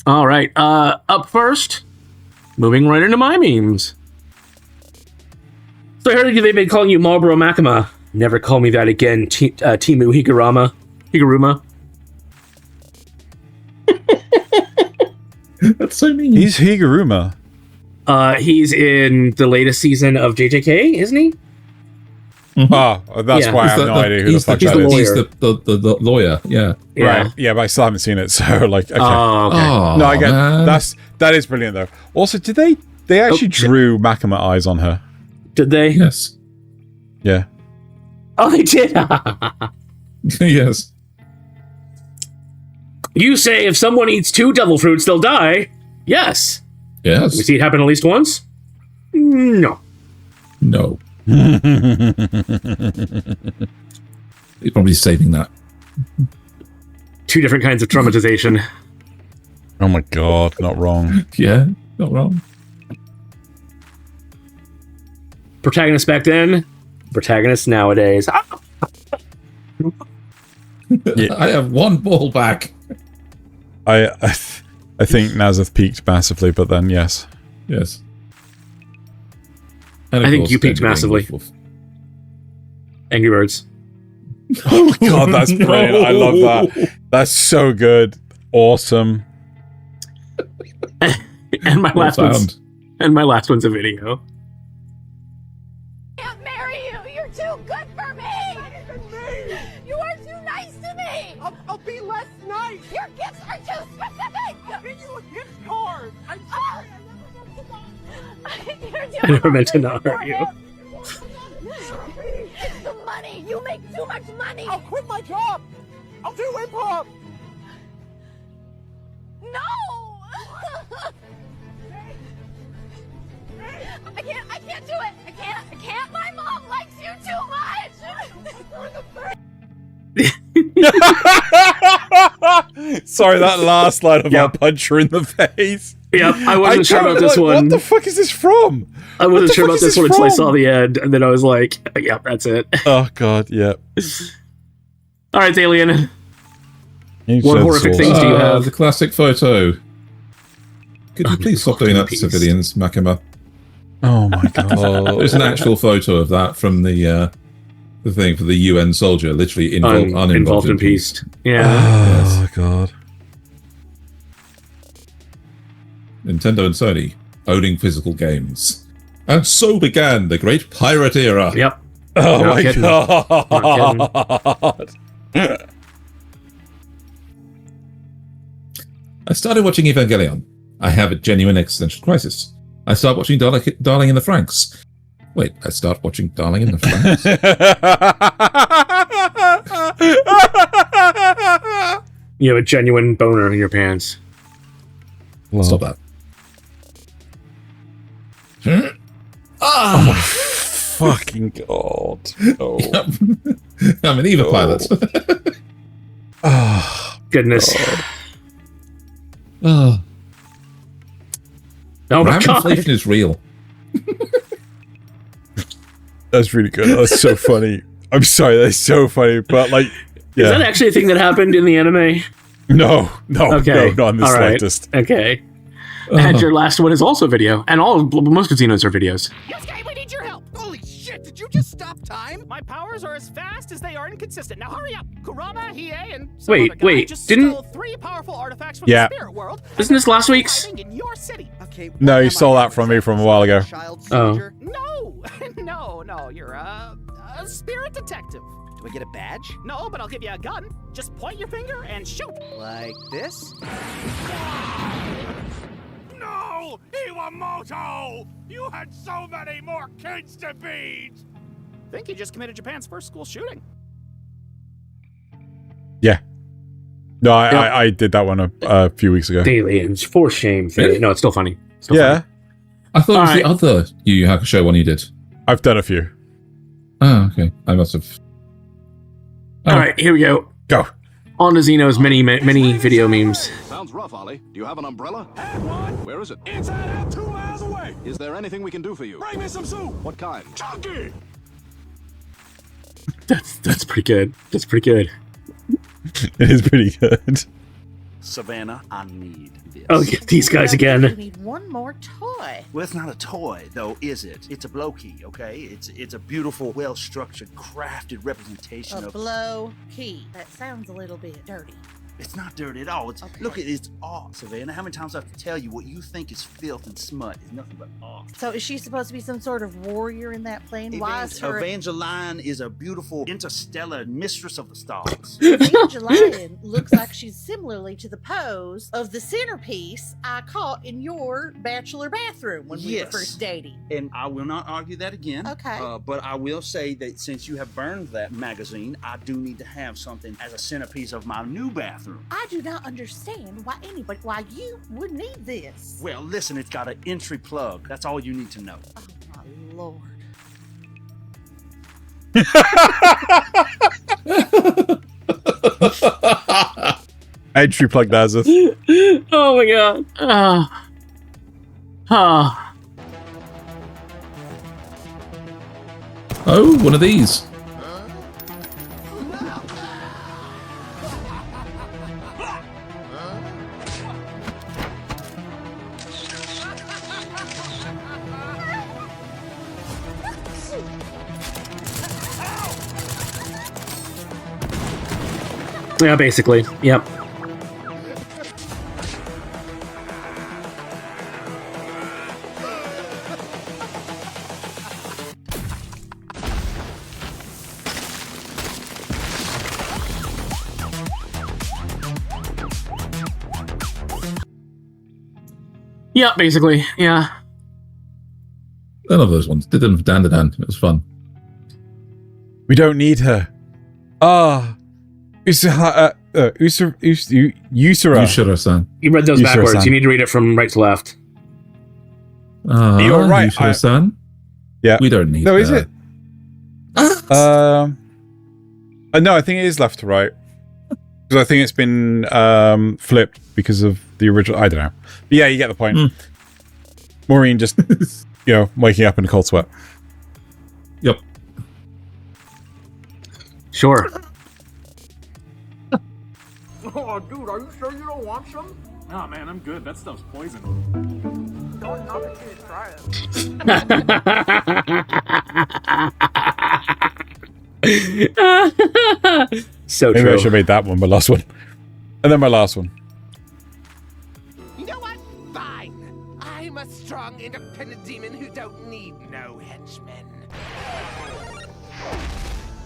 All right. Up first, moving right into my memes. So I heard they've been calling you Marlboro Makima. Never call me that again, Timu Higuruma. That's so mean. He's Higuruma. He's in the latest season of JJK, isn't he? Mm-hmm. Oh, that's why I have no idea who the fuck that is. He's the lawyer, yeah. Right, yeah, but I still haven't seen it, so, like, okay. Oh, okay. Oh, no, I get man. that is brilliant, though. Also, did they actually drew Makima eyes on her? Did they? Yes. Yeah. Oh, they did? Yes. You say if someone eats 2 devil fruits, they'll die. Yes. Yes. We see it happen at least once? No. No. He's probably saving that. 2 different kinds of traumatization. Oh my god, not wrong. Yeah, not wrong. Protagonists back then, protagonists nowadays. Yeah. I have 1 ball back. I think Nasuth peaked massively, but then yes. Yes. And I of think course, you peaked Denver massively. Wolf. Angry Birds. Oh my god, that's brilliant. I love that. That's so good. Awesome. And my last one's a video. I can't marry you. You're too good for me. You are too nice to me. I'll be less nice. Your gifts are too specific. I'll get you a gift card. I'm sorry. I never meant to not hurt you. It's the money. You make too much money. I'll quit my job. I'll do hip hop. No. I can't do it. I can't. My mom likes you too much. Sorry, that last line of I'll punch her in the face. Yep, I wasn't sure about this one. What the fuck is this from? I wasn't sure about this one until I saw the end, and then I was like, yep, that's it. Oh god, yep. All right, Thaylien. What horrific things do you have? The classic photo. Could you please stop doing that to civilians, Makima? Oh my god. There's an actual photo of that from the thing for the UN soldier, literally uninvolved in peace. Yeah. Oh god. Nintendo and Sony owning physical games. And so began the great pirate era. Yep. Oh Not my kidding. god! I started watching Evangelion. I have a genuine existential crisis. I start watching Darling in the Franxx. Wait, I start watching Darling in the Franxx? You have a genuine boner in your pants. Stop that. Oh my fucking god! Oh, I'm an Eva pilot. oh Goodness. Oh, Oh my RAM god. inflation is real. that's really good. That's so funny. I'm sorry, that's so funny. But like, yeah, Is that actually a thing that happened in the anime? no, Okay. no, not in the All right. slightest. Okay. And your last one is also video. And most of Xenos are videos. Yusuke, we need your help. Holy shit, did you just stop time? My powers are as fast as they are inconsistent. Now hurry up! Kurama, Hiei, and some Wait, other guy wait, just didn't- stole 3 powerful artifacts from Yeah. the spirit world. Isn't this last week's? Hiding in your city. Okay. No, what you am stole I, that from me from a while ago. Child Oh. soldier? No, no, you're a spirit detective. Do I get a badge? No, but I'll give you a gun. Just point your finger and shoot. Like this? No! Iwamoto! You had so many more kids to beat! Think you just committed Japan's first school shooting. Yeah. No, I did that one a few weeks ago. Aliens, for shame. Really? No, it's still funny. Still Yeah, funny. I thought it was Alright. the other Yu Yu Hakusho one you did. I've done a few. Oh, okay. I must have. All right, here we go. Go. On to Xeno's many video memes. Sounds rough, Ollie. Do you have an umbrella? Have one! Where is it? Inside out 2 miles away! Is there anything we can do for you? Bring me some soup! What kind? Chunky! That's pretty good. That's pretty good. It is pretty good. Savannah, I need this. Oh, yeah, these guys You again. need one more toy. Well, it's not a toy, though, is it? It's a blow key, okay? It's a beautiful, well-structured, crafted representation A of... blow key. That sounds a little bit dirty. It's not dirty at all. Okay. Look, it's art, Savannah. How many times do I have to tell you what you think is filth and smut is nothing but art? So is she supposed to be some sort of warrior in that plane? Why is her Evangeline is a beautiful interstellar mistress of the stars. Evangelion looks like she's similarly to the pose of the centerpiece I caught in your bachelor bathroom when we were Yes. first dating? And I will not argue that again. Okay. But I will say that since you have burned that magazine, I do need to have something as a centerpiece of my new bathroom. I do not understand why you would need this. Well, listen, it's got an entry plug. That's all you need to know. Oh my lord. Entry plug Nasuth. Oh my god. Oh, one of these. Yeah, basically. Yep. Yeah, basically. Yeah. None of those ones. Did them Dan to Dan. It was fun. We don't need her. Usura. Yushiro-san. You read those Yeeture-san. backwards. You need to read it from right to left. You're right, Yushiro-san? Yeah. We don't need No, is that. it? No, I think it is left to right. Because I think it's been flipped because of the original. I don't know. But yeah, you get the point. Maureen just, waking up in a cold sweat. Yep. Sure. Oh, dude, are you sure you don't want some? Nah, man, I'm good. That stuff's poison. Don't knock it till you try it. So Maybe I true. should have made that one my last one. And then my last one. You know what? Fine. I'm a strong, independent demon who don't need no henchmen.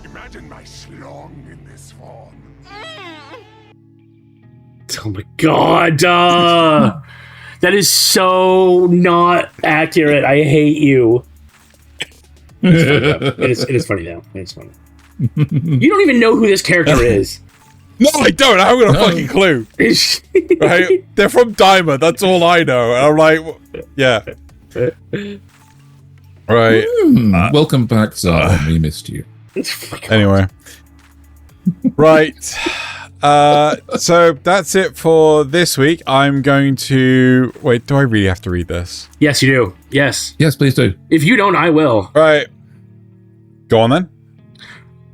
Imagine my schlong in this form. Oh my god! That is so not accurate. I hate you. It is funny though. It is funny. You don't even know who this character is. No, I don't. I haven't got a fucking clue. Right? They're from Diamond. That's all I know. And I'm like, yeah. Right. Welcome back, Zara. We missed you. Anyway. Right. So that's it for this week. I'm going to... Wait, do I really have to read this? Yes, you do. Yes. Yes, please do. If you don't, I will. Right. Go on then.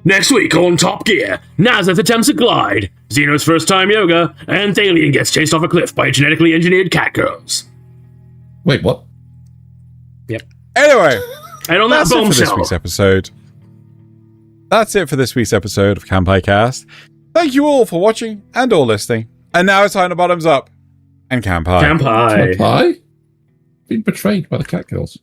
Next week on Top Gear, Nasuth attempts a glide, Xeno's first time yoga, and Thaylien gets chased off a cliff by genetically engineered cat girls. Wait, what? Yep. Anyway. And on that that's it for this bombshell. week's episode. That's it for this week's episode of Kanpai Cast. Thank you all for watching and or listening. And now it's time to bottoms up and Kanpai. Kanpai. Kanpai? Been betrayed by the cat girls.